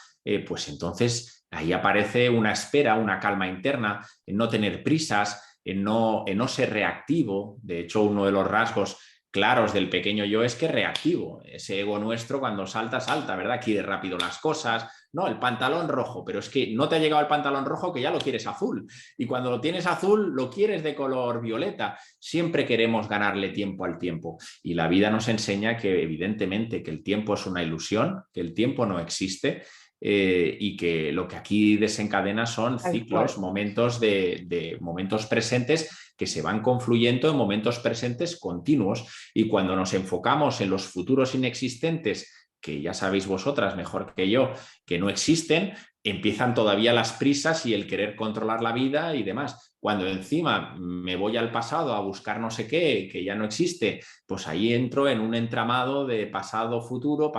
pues entonces Ahí aparece una espera, una calma interna, en no tener prisas, en no ser reactivo. De hecho, uno de los rasgos claros del pequeño yo es que es reactivo. Ese ego nuestro cuando salta, salta, ¿verdad? Quiere rápido las cosas. No, el pantalón rojo, pero es que no te ha llegado el pantalón rojo que ya lo quieres azul. Y cuando lo tienes azul, lo quieres de color violeta. Siempre queremos ganarle tiempo al tiempo. Y la vida nos enseña que evidentemente que el tiempo es una ilusión, que el tiempo no existe. Y que lo que aquí desencadena son ciclos, momentos de momentos presentes que se van confluyendo en momentos presentes continuos. Y cuando nos enfocamos en los futuros inexistentes, que ya sabéis vosotras mejor que yo, que no existen, empiezan todavía las prisas y el querer controlar la vida y demás. Cuando encima me voy al pasado a buscar no sé qué, que ya no existe, pues ahí entro en un entramado de pasado, futuro,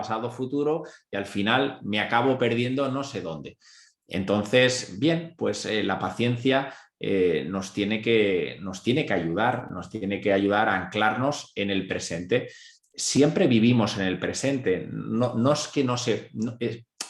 y al final me acabo perdiendo no sé dónde. Entonces, bien, pues la paciencia nos tiene que ayudar, nos tiene que ayudar a anclarnos en el presente. Siempre vivimos en el presente, no es que no se...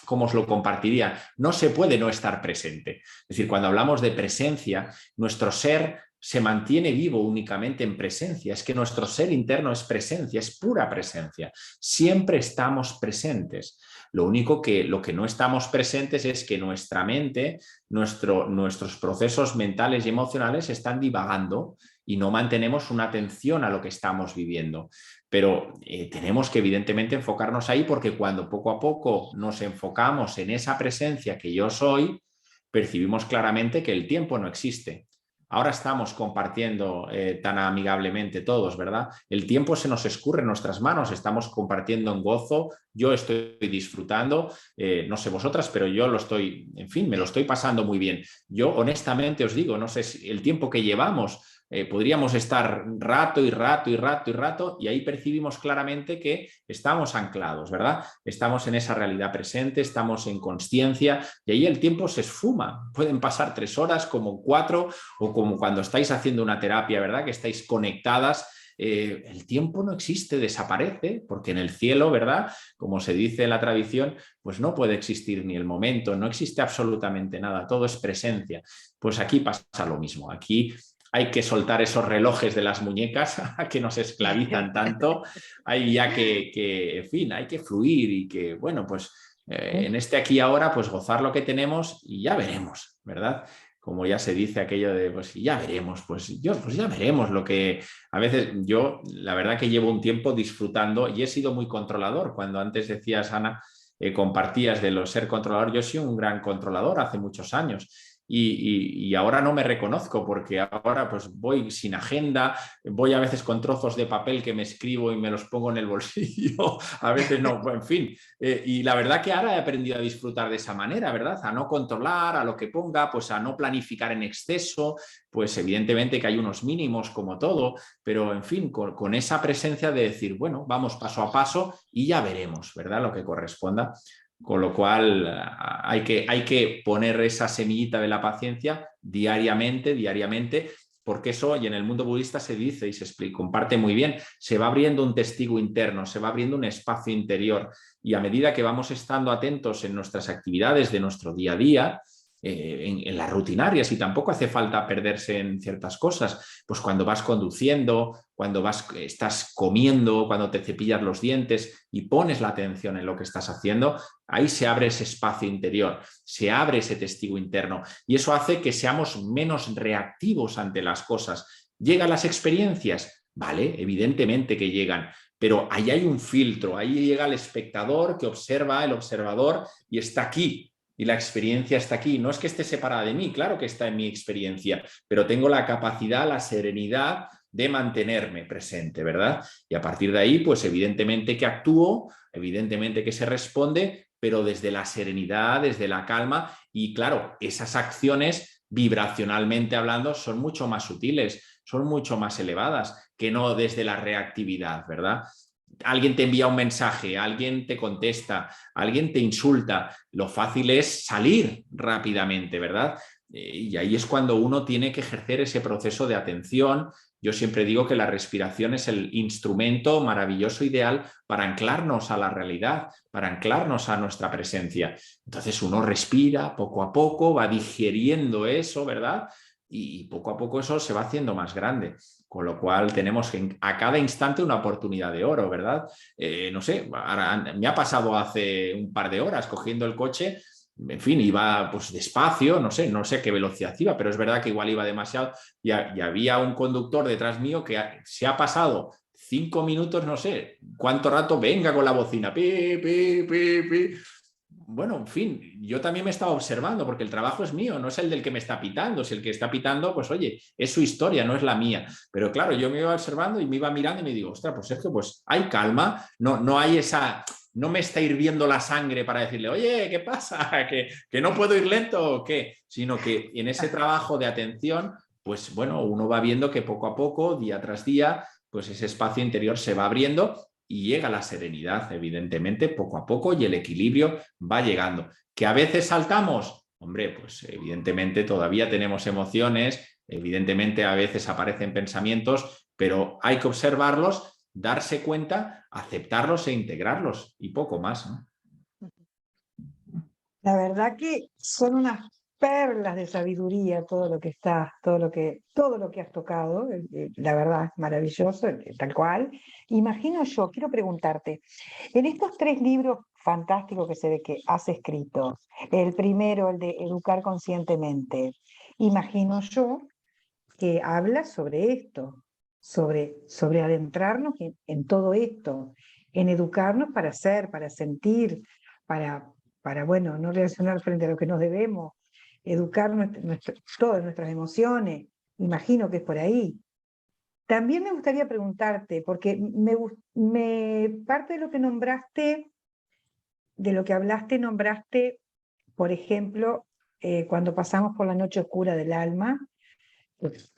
como os lo compartiría, no se puede no estar presente. Es decir, cuando hablamos de presencia, nuestro ser se mantiene vivo únicamente en presencia. Es que nuestro ser interno es presencia, es pura presencia. Siempre estamos presentes. Lo único que lo que no estamos presentes es que nuestra mente, nuestros procesos mentales y emocionales están divagando y no mantenemos una atención a lo que estamos viviendo. Pero tenemos que evidentemente enfocarnos ahí porque cuando poco a poco nos enfocamos en esa presencia que yo soy, percibimos claramente que el tiempo no existe. Ahora estamos compartiendo tan amigablemente todos, ¿verdad? El tiempo se nos escurre en nuestras manos, estamos compartiendo en gozo, yo estoy disfrutando, no sé vosotras, pero yo lo estoy, en fin, me lo estoy pasando muy bien. Yo honestamente os digo, no sé si el tiempo que llevamos, podríamos estar rato y ahí percibimos claramente que estamos anclados, ¿verdad? Estamos en esa realidad presente, estamos en consciencia y ahí el tiempo se esfuma. Pueden pasar 3 horas, como 4 o como cuando estáis haciendo una terapia, ¿verdad? Que estáis conectadas. El tiempo no existe, desaparece, porque en el cielo, ¿verdad? Como se dice en la tradición, pues no puede existir ni el momento, no existe absolutamente nada, todo es presencia. Pues aquí pasa lo mismo, aquí hay que soltar esos relojes de las muñecas que nos esclavizan tanto, hay ya en fin, hay que fluir y que, bueno, pues en este aquí y ahora, pues gozar lo que tenemos y ya veremos, ¿verdad? Como ya se dice aquello de, pues ya veremos, pues ya veremos lo que... A veces yo, la verdad que llevo un tiempo disfrutando y he sido muy controlador. Cuando antes decías, Ana, compartías de lo ser controlador, yo he sido un gran controlador hace muchos años. Y ahora no me reconozco porque ahora pues voy sin agenda, voy a veces con trozos de papel que me escribo y me los pongo en el bolsillo, a veces no, en fin. Y la verdad que ahora he aprendido a disfrutar de esa manera, ¿verdad? A no controlar, a lo que ponga, pues a no planificar en exceso, pues evidentemente que hay unos mínimos como todo, pero en fin, con esa presencia de decir, bueno, vamos paso a paso y ya veremos, ¿verdad? Lo que corresponda. Con lo cual hay que poner esa semillita de la paciencia diariamente, porque eso, y en el mundo budista se dice y se explica, comparte muy bien, se va abriendo un testigo interno, se va abriendo un espacio interior y a medida que vamos estando atentos en nuestras actividades de nuestro día a día, en las rutinarias, y tampoco hace falta perderse en ciertas cosas, pues cuando vas conduciendo, cuando estás comiendo, cuando te cepillas los dientes y pones la atención en lo que estás haciendo, ahí se abre ese espacio interior, se abre ese testigo interno y eso hace que seamos menos reactivos ante las cosas. ¿Llegan las experiencias? Vale, evidentemente que llegan, pero ahí hay un filtro, ahí llega el espectador que observa, el observador y está aquí. Y la experiencia está aquí. No es que esté separada de mí, claro que está en mi experiencia, pero tengo la capacidad, la serenidad de mantenerme presente, ¿verdad? Y a partir de ahí, pues evidentemente que actúo, evidentemente que se responde, pero desde la serenidad, desde la calma y claro, esas acciones vibracionalmente hablando son mucho más sutiles, son mucho más elevadas que no desde la reactividad, ¿verdad? Alguien te envía un mensaje, alguien te contesta, alguien te insulta. Lo fácil es salir rápidamente, ¿verdad? Y ahí es cuando uno tiene que ejercer ese proceso de atención. Yo siempre digo que la respiración es el instrumento maravilloso, ideal para anclarnos a la realidad, para anclarnos a nuestra presencia. Entonces uno respira poco a poco, va digiriendo eso, ¿verdad? Y poco a poco eso se va haciendo más grande. Con lo cual tenemos a cada instante una oportunidad de oro, ¿verdad? No sé, ahora me ha pasado hace un par de horas cogiendo el coche. En fin, iba pues despacio, no sé qué velocidad iba, pero es verdad que igual iba demasiado y había un conductor detrás mío que se ha pasado 5 minutos, no sé cuánto rato, venga con la bocina, pi, pi, pi, pi. Bueno, en fin, yo también me estaba observando porque el trabajo es mío, no es el del que me está pitando. Si el que está pitando, pues oye, es su historia, no es la mía. Pero claro, yo me iba observando y me iba mirando y me digo, ostras, pues Sergio, pues hay calma, no hay esa... No me está hirviendo la sangre para decirle, oye, ¿qué pasa? ¿Que no puedo ir lento o qué? Sino que en ese trabajo de atención, pues bueno, uno va viendo que poco a poco, día tras día, pues ese espacio interior se va abriendo y llega la serenidad, evidentemente, poco a poco, y el equilibrio va llegando. ¿Que a veces saltamos? Hombre, pues evidentemente todavía tenemos emociones, evidentemente a veces aparecen pensamientos, pero hay que observarlos, darse cuenta, aceptarlos e integrarlos y poco más, ¿no? La verdad que son unas perlas de sabiduría todo lo que está, todo lo que has tocado, la verdad, maravilloso, tal cual. Imagino yo, quiero preguntarte, en estos 3 libros fantásticos que se ve que has escrito, el primero, el de Educar Conscientemente, imagino yo que habla sobre esto, sobre adentrarnos en todo esto, en educarnos para ser, para sentir, para bueno, no reaccionar frente a lo que nos debemos, educar todas nuestras emociones. Imagino que es por ahí. También me gustaría preguntarte, porque parte de lo que nombraste, de lo que hablaste, nombraste, por ejemplo, cuando pasamos por la noche oscura del alma.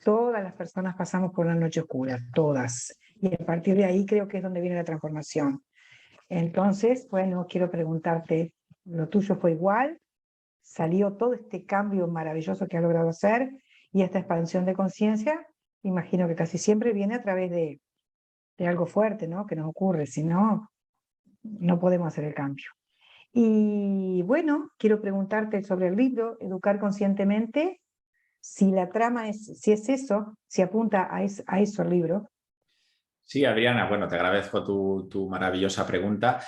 Todas las personas pasamos por la noche oscura, todas. Y a partir de ahí creo que es donde viene la transformación. Entonces, bueno, quiero preguntarte, ¿lo tuyo fue igual? ¿Salió todo este cambio maravilloso que has logrado hacer y esta expansión de conciencia? Imagino que casi siempre viene a través de algo fuerte, ¿no? Que nos ocurre, si no, no podemos hacer el cambio. Y bueno, quiero preguntarte sobre el libro, Educar Conscientemente. Si la trama si es eso, si apunta a eso el libro. Sí, Adriana, bueno, te agradezco tu maravillosa pregunta.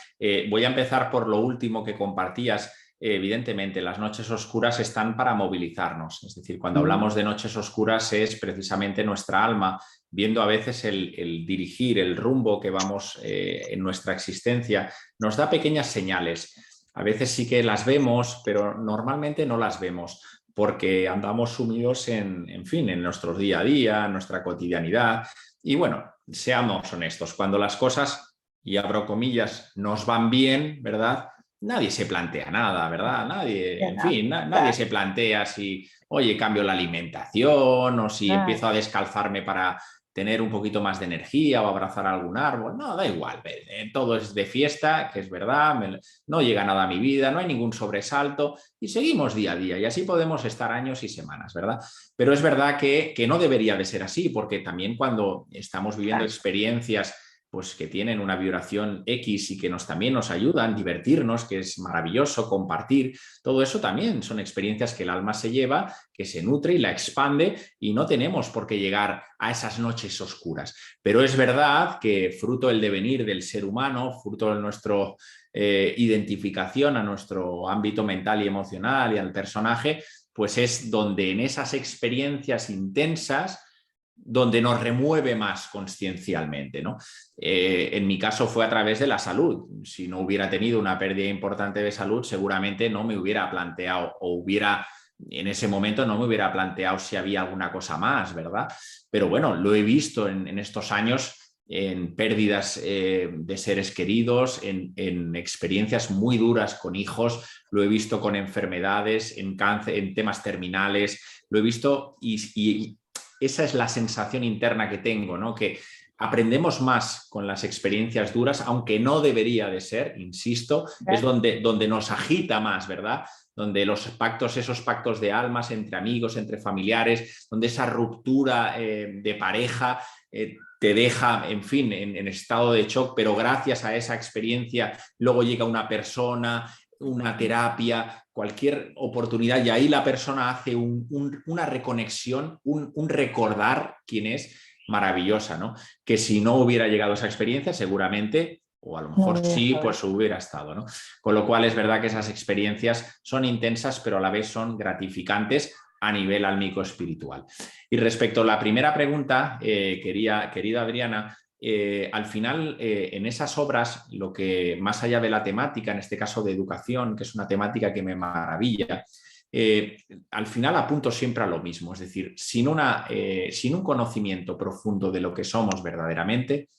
Voy a empezar por lo último que compartías. Evidentemente, las noches oscuras están para movilizarnos. Es decir, cuando hablamos de noches oscuras es precisamente nuestra alma viendo a veces el dirigir, el rumbo que vamos en nuestra existencia. Nos da pequeñas señales. A veces sí que las vemos, pero normalmente no las vemos, porque andamos sumidos en fin, en nuestro día a día, en nuestra cotidianidad. Y bueno, seamos honestos, cuando las cosas, y abro comillas, nos van bien, ¿verdad? Nadie se plantea nada, ¿verdad? Nadie, en fin, nadie se plantea si, oye, cambio la alimentación o si empiezo a descalzarme para tener un poquito más de energía o abrazar algún árbol. No, da igual, todo es de fiesta, que es verdad, no llega nada a mi vida, no hay ningún sobresalto y seguimos día a día y así podemos estar años y semanas, ¿verdad? Pero es verdad que no debería de ser así, porque también cuando estamos viviendo experiencias pues que tienen una vibración X y que también nos ayudan, divertirnos, que es maravilloso, compartir, todo eso también son experiencias que el alma se lleva, que se nutre y la expande y no tenemos por qué llegar a esas noches oscuras. Pero es verdad que fruto del devenir del ser humano, fruto de nuestra identificación a nuestro ámbito mental y emocional y al personaje, pues es donde en esas experiencias intensas donde nos remueve más consciencialmente, ¿no? En mi caso fue a través de la salud. Si no hubiera tenido una pérdida importante de salud, seguramente no me hubiera planteado o en ese momento no me hubiera planteado si había alguna cosa más, ¿verdad? Pero bueno, lo he visto en estos años en pérdidas de seres queridos, en experiencias muy duras con hijos, lo he visto con enfermedades, en cáncer, en temas terminales, lo he visto y esa es la sensación interna que tengo, ¿no? Que aprendemos más con las experiencias duras, aunque no debería de ser, insisto, es donde nos agita más, ¿verdad? donde esos pactos de almas entre amigos, entre familiares, donde esa ruptura de pareja te deja, en fin, en estado de shock, pero gracias a esa experiencia luego llega una persona, una terapia, cualquier oportunidad, y ahí la persona hace una reconexión, un recordar quién es, maravillosa, ¿no? Que si no hubiera llegado esa experiencia, seguramente, o a lo mejor sí, pues hubiera estado, ¿no? Con lo cual es verdad que esas experiencias son intensas, pero a la vez son gratificantes a nivel álmico espiritual. Y respecto a la primera pregunta, querida Adriana, al final, en esas obras, lo que más allá de la temática, en este caso de educación, que es una temática que me maravilla, al final apunto siempre a lo mismo, es decir, sin un conocimiento profundo de lo que somos verdaderamente,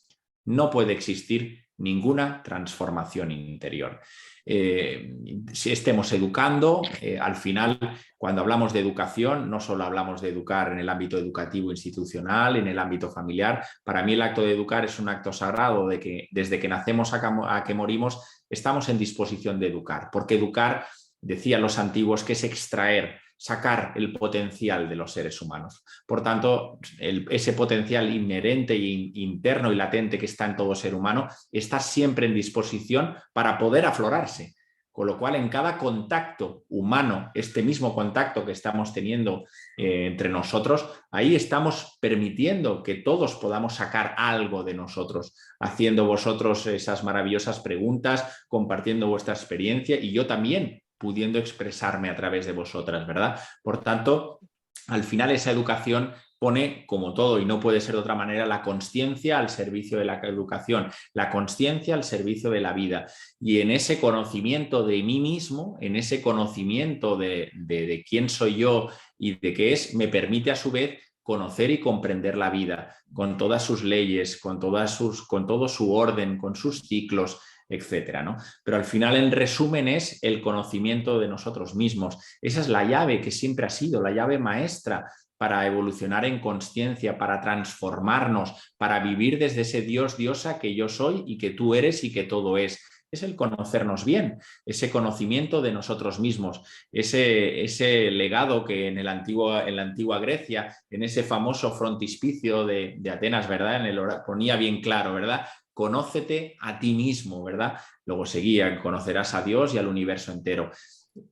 no puede existir ninguna transformación interior. Si estemos educando, al final, cuando hablamos de educación, no solo hablamos de educar en el ámbito educativo institucional, en el ámbito familiar. Para mí el acto de educar es un acto sagrado, de que desde que nacemos a que morimos estamos en disposición de educar, porque educar, decían los antiguos, que es extraer, sacar el potencial de los seres humanos. Por tanto, ese potencial inherente e interno y latente que está en todo ser humano está siempre en disposición para poder aflorarse. Con lo cual, en cada contacto humano, este mismo contacto que estamos teniendo entre nosotros, ahí estamos permitiendo que todos podamos sacar algo de nosotros, haciendo vosotros esas maravillosas preguntas, compartiendo vuestra experiencia y yo también pudiendo expresarme a través de vosotras, ¿verdad? Por tanto, al final esa educación pone, como todo, y no puede ser de otra manera, la consciencia al servicio de la educación, la consciencia al servicio de la vida. Y en ese conocimiento de mí mismo, en ese conocimiento de quién soy yo y de qué es, me permite a su vez conocer y comprender la vida, con todas sus leyes, con todo su orden, con sus ciclos, etcétera, ¿no? Pero al final, en resumen, es el conocimiento de nosotros mismos. Esa es la llave que siempre ha sido, la llave maestra para evolucionar en consciencia, para transformarnos, para vivir desde ese Dios, diosa que yo soy y que tú eres y que todo es. Es el conocernos bien, ese conocimiento de nosotros mismos, ese legado que en la antigua Grecia, en ese famoso frontispicio de Atenas, ¿verdad? Ponía bien claro, ¿verdad? Conócete a ti mismo, ¿verdad? Luego seguía, conocerás a Dios y al universo entero.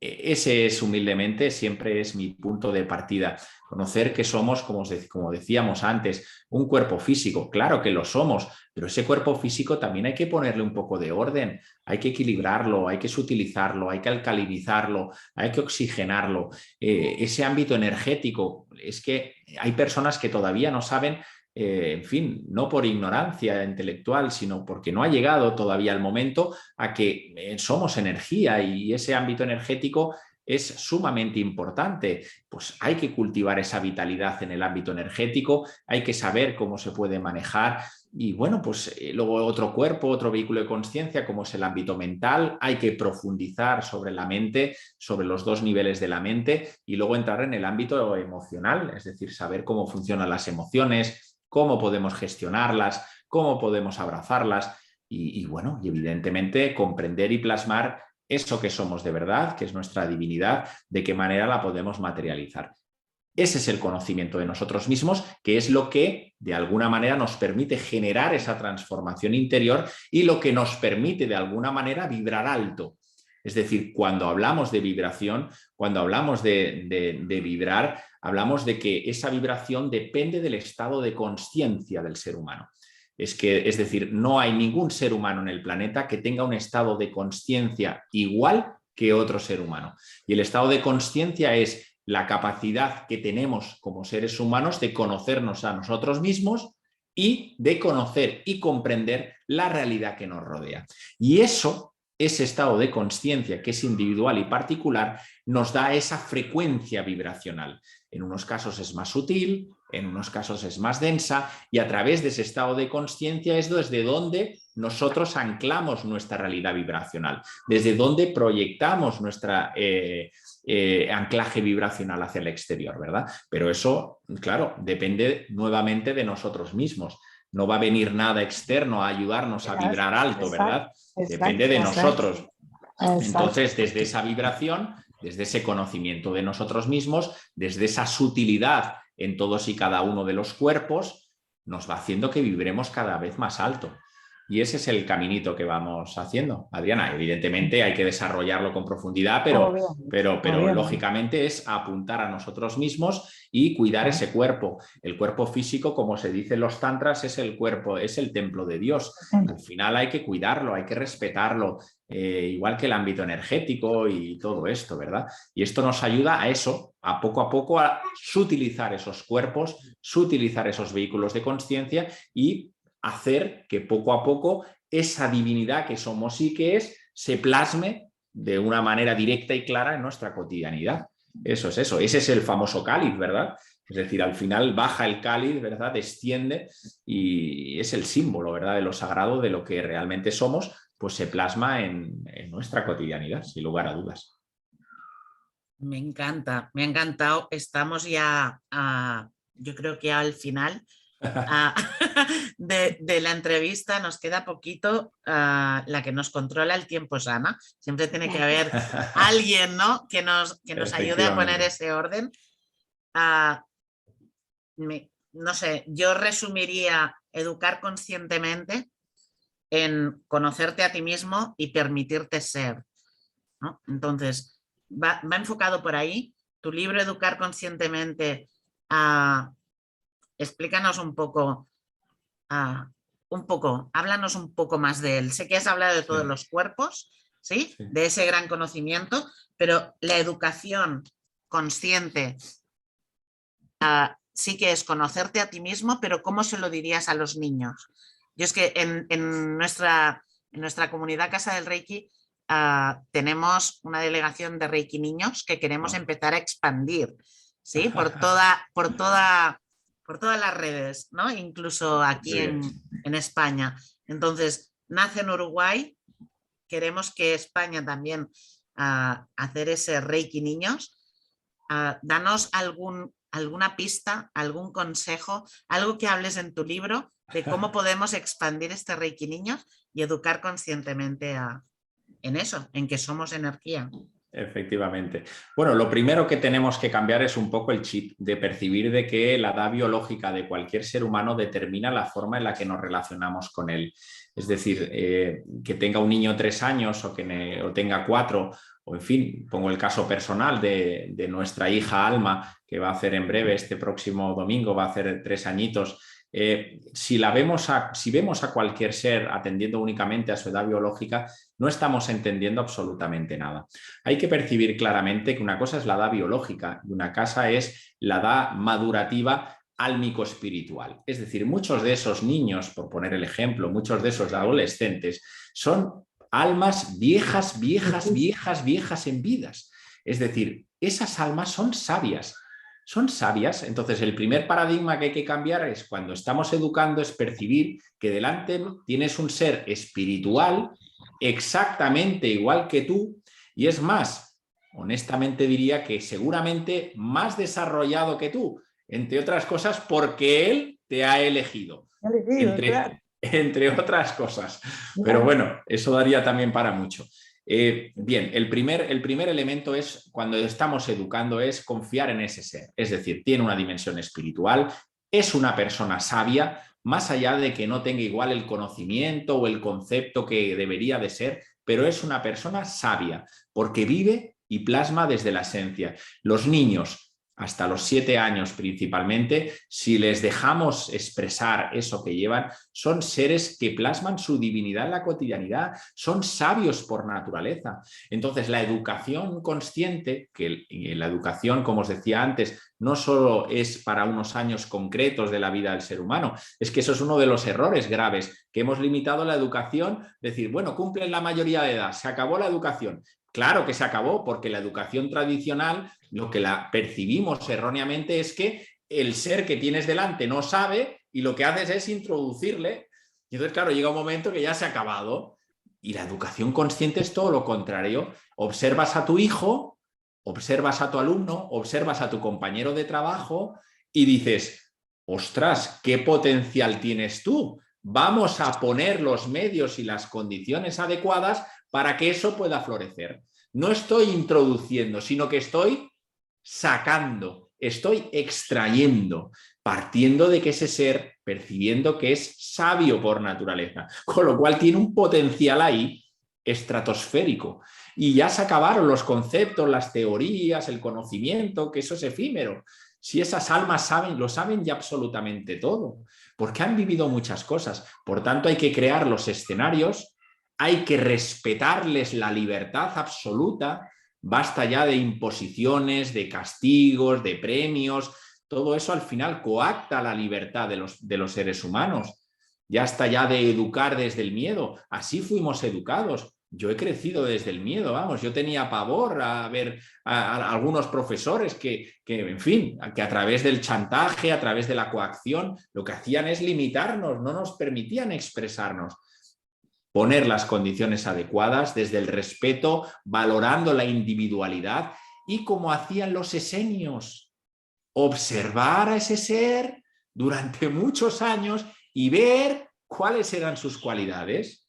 Ese es humildemente, siempre es mi punto de partida. Conocer que somos, como decíamos antes, un cuerpo físico. Claro que lo somos, pero ese cuerpo físico también hay que ponerle un poco de orden, hay que equilibrarlo, hay que sutilizarlo, hay que alcalinizarlo, hay que oxigenarlo. Ese ámbito energético, es que hay personas que todavía no saben, en fin, no por ignorancia intelectual, sino porque no ha llegado todavía el momento a que somos energía y ese ámbito energético es sumamente importante. Pues hay que cultivar esa vitalidad en el ámbito energético, hay que saber cómo se puede manejar y bueno, pues luego otro cuerpo, otro vehículo de conciencia como es el ámbito mental, hay que profundizar sobre la mente, sobre los dos niveles de la mente y luego entrar en el ámbito emocional, es decir, saber cómo funcionan las emociones, cómo podemos gestionarlas, cómo podemos abrazarlas y bueno, y evidentemente comprender y plasmar eso que somos de verdad, que es nuestra divinidad, de qué manera la podemos materializar. Ese es el conocimiento de nosotros mismos, que es lo que de alguna manera nos permite generar esa transformación interior y lo que nos permite de alguna manera vibrar alto. Es decir, cuando hablamos de vibración, cuando hablamos de vibrar, hablamos de que esa vibración depende del estado de consciencia del ser humano. Es decir, no hay ningún ser humano en el planeta que tenga un estado de consciencia igual que otro ser humano. Y el estado de consciencia es la capacidad que tenemos como seres humanos de conocernos a nosotros mismos y de conocer y comprender la realidad que nos rodea. Y ese estado de consciencia, que es individual y particular, nos da esa frecuencia vibracional. En unos casos es más sutil, en unos casos es más densa, y a través de ese estado de consciencia es desde donde nosotros anclamos nuestra realidad vibracional, desde donde proyectamos nuestra anclaje vibracional hacia el exterior, ¿verdad? Pero eso, claro, depende nuevamente de nosotros mismos. No va a venir nada externo a ayudarnos a vibrar alto, ¿verdad? Depende de nosotros. Entonces, desde esa vibración, desde ese conocimiento de nosotros mismos, desde esa sutilidad en todos y cada uno de los cuerpos, nos va haciendo que vibremos cada vez más alto. Y ese es el caminito que vamos haciendo, Adriana. Evidentemente hay que desarrollarlo con profundidad, pero lógicamente es apuntar a nosotros mismos y cuidar ese cuerpo. El cuerpo físico, como se dice en los tantras, es el cuerpo, es el templo de Dios. Al final hay que cuidarlo, hay que respetarlo, igual que el ámbito energético y todo esto, ¿verdad? Y esto nos ayuda a eso, a poco a sutilizar esos cuerpos, sutilizar esos vehículos de conciencia y hacer que poco a poco esa divinidad que somos y que es se plasme de una manera directa y clara en nuestra cotidianidad. Eso es eso. Ese es el famoso cáliz, ¿verdad? Es decir, al final baja el cáliz, ¿verdad? Desciende y es el símbolo, ¿verdad? De lo sagrado, de lo que realmente somos, pues se plasma en nuestra cotidianidad, sin lugar a dudas. Me encanta, me ha encantado. Estamos ya, yo creo que al final de la entrevista. Nos queda poquito. La que nos controla el tiempo es Ana. Siempre tiene que haber alguien, ¿no?, que nos ayude a poner ese orden. No sé, yo resumiría educar conscientemente en conocerte a ti mismo y permitirte ser, ¿no? Entonces, va enfocado por ahí. Tu libro Educar conscientemente, explícanos un poco, háblanos un poco más de él. Sé que has hablado de todos los cuerpos, ¿sí? De ese gran conocimiento, pero la educación consciente sí que es conocerte a ti mismo, pero ¿cómo se lo dirías a los niños? Yo es que en nuestra comunidad Casa del Reiki tenemos una delegación de Reiki niños que queremos empezar a expandir, ¿sí? Por todas las redes, ¿no? Incluso aquí en España. Entonces, nace en Uruguay, queremos que España también hacer ese Reiki niños. Danos alguna pista, algún consejo, algo que hables en tu libro de cómo podemos expandir este Reiki niños y educar conscientemente en eso, en que somos energía. Efectivamente. Bueno, lo primero que tenemos que cambiar es un poco el chip de percibir de que la edad biológica de cualquier ser humano determina la forma en la que nos relacionamos con él. Es decir, que tenga un niño 3 años o tenga 4, o en fin, pongo el caso personal de nuestra hija Alma, que va a hacer en breve, este próximo domingo, va a hacer 3 añitos. Si vemos a cualquier ser atendiendo únicamente a su edad biológica, no estamos entendiendo absolutamente nada. Hay que percibir claramente que una cosa es la edad biológica y una cosa es la edad madurativa álmico-espiritual. Es decir, muchos de esos niños, por poner el ejemplo, muchos de esos adolescentes son almas viejas en vidas. Es decir, esas almas son sabias. Son sabias. Entonces, el primer paradigma que hay que cambiar es cuando estamos educando, es percibir que delante tienes un ser espiritual exactamente igual que tú, y es más, honestamente diría que seguramente más desarrollado que tú, entre otras cosas porque él te ha elegido. Entre otras cosas. Pero bueno, eso daría también para mucho. Bien, el primer elemento es, cuando estamos educando, es confiar en ese ser. Es decir, tiene una dimensión espiritual, es una persona sabia, más allá de que no tenga igual el conocimiento o el concepto que debería de ser, pero es una persona sabia, porque vive y plasma desde la esencia. Los niños, hasta los 7 años principalmente, si les dejamos expresar eso que llevan, son seres que plasman su divinidad en la cotidianidad, son sabios por naturaleza. Entonces, la educación consciente, que la educación, como os decía antes, no solo es para unos años concretos de la vida del ser humano, es que eso es uno de los errores graves, que hemos limitado la educación, decir, bueno, cumplen la mayoría de edad, se acabó la educación. Claro que se acabó, porque la educación tradicional, lo que la percibimos erróneamente es que el ser que tienes delante no sabe y lo que haces es introducirle. Y entonces, claro, llega un momento que ya se ha acabado. Y la educación consciente es todo lo contrario. Observas a tu hijo, observas a tu alumno, observas a tu compañero de trabajo y dices, ostras, ¿qué potencial tienes tú? Vamos a poner los medios y las condiciones adecuadas para que eso pueda florecer. No estoy introduciendo, sino que estoy sacando, estoy extrayendo, partiendo de que ese ser, percibiendo que es sabio por naturaleza, con lo cual tiene un potencial ahí estratosférico. Y ya se acabaron los conceptos, las teorías, el conocimiento, que eso es efímero. Si esas almas saben, lo saben ya absolutamente todo, porque han vivido muchas cosas. Por tanto, hay que crear los escenarios, hay que respetarles la libertad absoluta. Basta ya de imposiciones, de castigos, de premios. Todo eso al final coacta la libertad de los seres humanos. Ya está ya de educar desde el miedo. Así fuimos educados. Yo he crecido desde el miedo, vamos. Yo tenía pavor a ver a algunos profesores en fin, que a través del chantaje, a través de la coacción, lo que hacían es limitarnos, no nos permitían expresarnos. Poner las condiciones adecuadas desde el respeto, valorando la individualidad y como hacían los esenios, observar a ese ser durante muchos años y ver cuáles eran sus cualidades.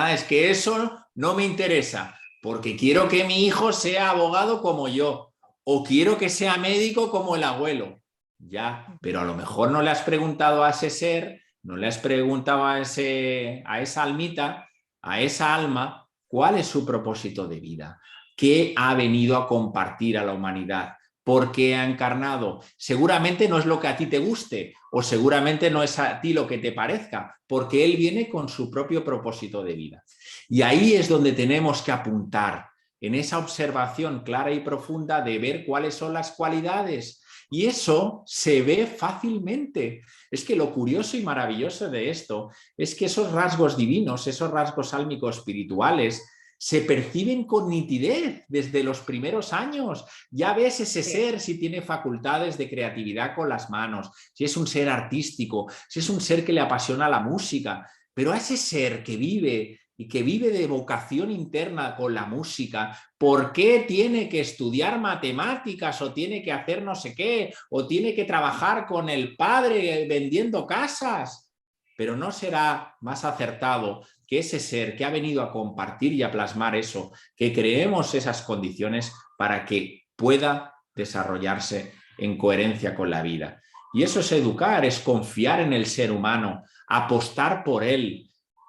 Es que eso no me interesa, porque quiero que mi hijo sea abogado como yo, o quiero que sea médico como el abuelo. Ya, pero a lo mejor no le has preguntado a ese ser, no le has preguntado a esa almita, a esa alma, cuál es su propósito de vida, qué ha venido a compartir a la humanidad, por qué ha encarnado. Seguramente no es lo que a ti te guste, o seguramente no es a ti lo que te parezca, porque él viene con su propio propósito de vida. Y ahí es donde tenemos que apuntar, en esa observación clara y profunda de ver cuáles son las cualidades. Y eso se ve fácilmente. Es que lo curioso y maravilloso de esto es que esos rasgos divinos, esos rasgos álmicos espirituales, se perciben con nitidez desde los primeros años. Ya ves ese ser si tiene facultades de creatividad con las manos, si es un ser artístico, si es un ser que le apasiona la música, pero a ese ser que vive y que vive de vocación interna con la música, ¿por qué tiene que estudiar matemáticas o tiene que hacer no sé qué o tiene que trabajar con el padre vendiendo casas? Pero ¿no será más acertado que ese ser que ha venido a compartir y a plasmar eso, que creemos esas condiciones para que pueda desarrollarse en coherencia con la vida? Y eso es educar, es confiar en el ser humano, apostar por él,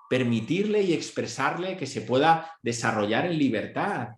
permitirle y expresarle que se pueda desarrollar en libertad.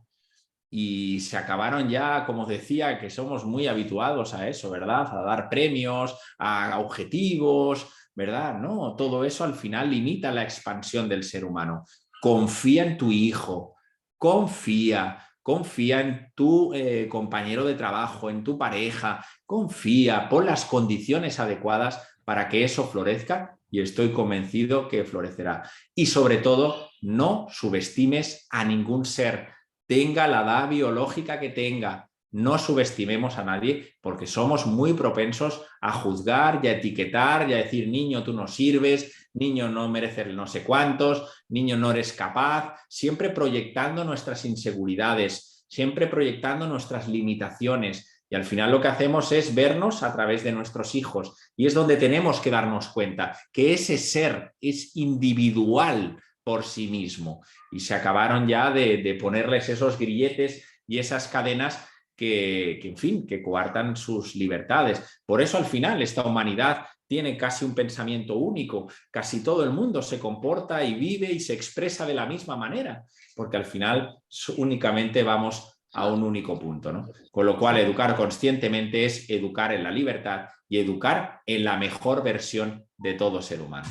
Y se acabaron ya, como decía, que somos muy habituados a eso, ¿verdad? A dar premios, a objetivos, ¿verdad? No, todo eso al final limita la expansión del ser humano. Confía en tu hijo, confía en tu compañero de trabajo, en tu pareja, confía, pon las condiciones adecuadas para que eso florezca y estoy convencido que florecerá. Y sobre todo, no subestimes a ningún ser, tenga la edad biológica que tenga. No subestimemos a nadie porque somos muy propensos a juzgar y a etiquetar y a decir, niño, tú no sirves, niño, no mereces no sé cuántos, niño, no eres capaz, siempre proyectando nuestras inseguridades, siempre proyectando nuestras limitaciones. Y al final lo que hacemos es vernos a través de nuestros hijos. Y es donde tenemos que darnos cuenta que ese ser es individual por sí mismo. Y se acabaron ya de ponerles esos grilletes y esas cadenas en fin, que coartan sus libertades. Por eso al final esta humanidad tiene casi un pensamiento único. Casi todo el mundo se comporta y vive y se expresa de la misma manera, porque al final únicamente vamos a un único punto, ¿no? Con lo cual, educar conscientemente es educar en la libertad y educar en la mejor versión de todo ser humano.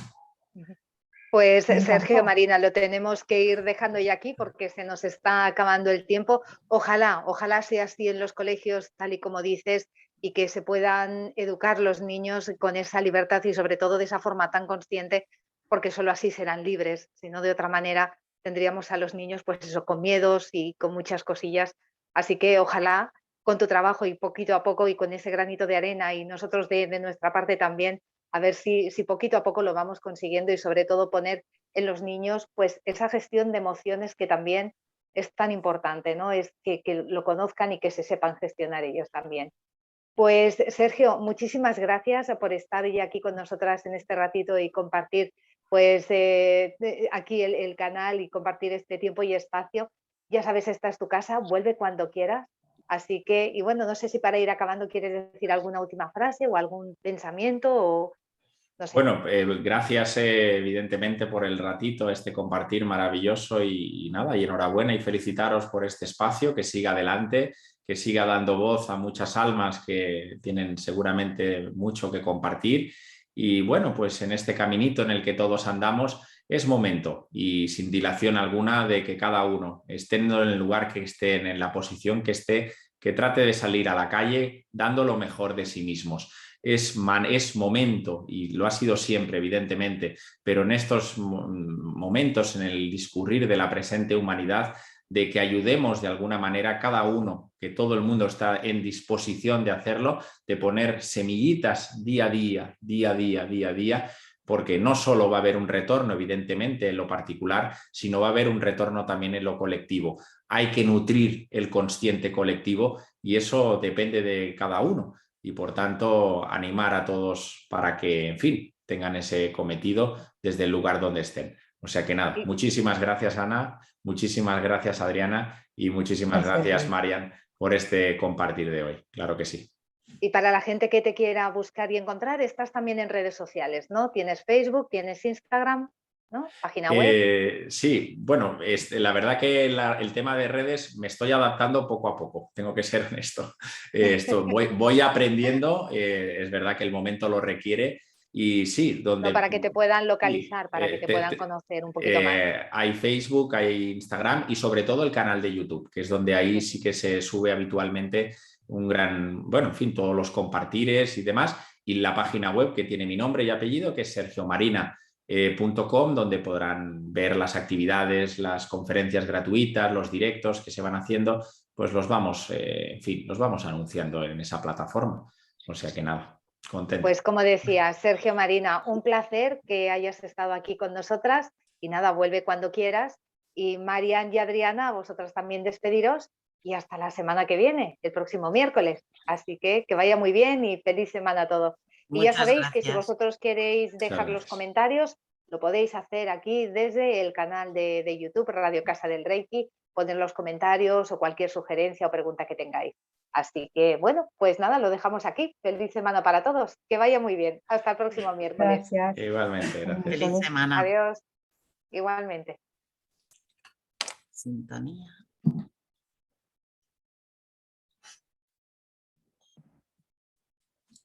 Pues Sergio, Marina, lo tenemos que ir dejando ya aquí porque se nos está acabando el tiempo. Ojalá sea así en los colegios, tal y como dices, y que se puedan educar los niños con esa libertad y sobre todo de esa forma tan consciente, porque solo así serán libres. Si no, de otra manera tendríamos a los niños, pues eso, con miedos y con muchas cosillas. Así que ojalá con tu trabajo y poquito a poco y con ese granito de arena y nosotros de nuestra parte también, a ver si poquito a poco lo vamos consiguiendo y sobre todo poner en los niños pues esa gestión de emociones que también es tan importante, ¿no? Es que lo conozcan y que se sepan gestionar ellos también. Pues Sergio, muchísimas gracias por estar ya aquí con nosotras en este ratito y compartir pues aquí el canal y compartir este tiempo y espacio. Ya sabes, esta es tu casa, vuelve cuando quieras. Así que, y bueno, no sé si para ir acabando quieres decir alguna última frase o algún pensamiento o no sé. Bueno, gracias evidentemente por el ratito, este compartir maravilloso y nada, y enhorabuena y felicitaros por este espacio, que siga adelante, que siga dando voz a muchas almas que tienen seguramente mucho que compartir. Y bueno, pues en este caminito en el que todos andamos es momento y sin dilación alguna de que cada uno, estén en el lugar que estén, en la posición que esté, que trate de salir a la calle dando lo mejor de sí mismos. Es momento, y lo ha sido siempre, evidentemente, pero en estos momentos, en el discurrir de la presente humanidad, de que ayudemos de alguna manera cada uno, que todo el mundo está en disposición de hacerlo, de poner semillitas día a día, día a día, día a día, porque no solo va a haber un retorno, evidentemente, en lo particular, sino va a haber un retorno también en lo colectivo. Hay que nutrir el consciente colectivo y eso depende de cada uno. Y por tanto, animar a todos para que, en fin, tengan ese cometido desde el lugar donde estén. O sea que nada, muchísimas gracias, Ana, muchísimas gracias, Adriana, y muchísimas gracias, Marian, por este compartir de hoy. Claro que sí. Y para la gente que te quiera buscar y encontrar, estás también en redes sociales, ¿no? Tienes Facebook, tienes Instagram, ¿no? Página web. Sí, bueno, la verdad que el tema de redes me estoy adaptando poco a poco, tengo que ser honesto. Voy aprendiendo, es verdad que el momento lo requiere y sí, No, para que te puedan localizar, para que te puedan conocer un poquito más. Hay Facebook, hay Instagram y sobre todo el canal de YouTube, que es donde ahí sí que se sube habitualmente un gran, bueno, en fin, todos los compartires y demás, y la página web que tiene mi nombre y apellido, que es sergiomarina.com, donde podrán ver las actividades, las conferencias gratuitas, los directos que se van haciendo, pues los vamos, en fin, los vamos anunciando en esa plataforma. O sea que nada, contento. Pues como decía, Sergio Marina, un placer que hayas estado aquí con nosotras y nada, vuelve cuando quieras. Y Marian y Adriana, a vosotras también despediros y hasta la semana que viene, el próximo miércoles. Así que vaya muy bien y feliz semana a todos. Y ya sabéis que si vosotros queréis dejar los comentarios, lo podéis hacer aquí desde el canal de YouTube Radio Casa del Reiki, poner los comentarios o cualquier sugerencia o pregunta que tengáis. Así que, bueno, pues nada, lo dejamos aquí. Feliz semana para todos. Que vaya muy bien. Hasta el próximo miércoles. Gracias. Igualmente, gracias. Feliz semana. Adiós. Igualmente. Sintonía.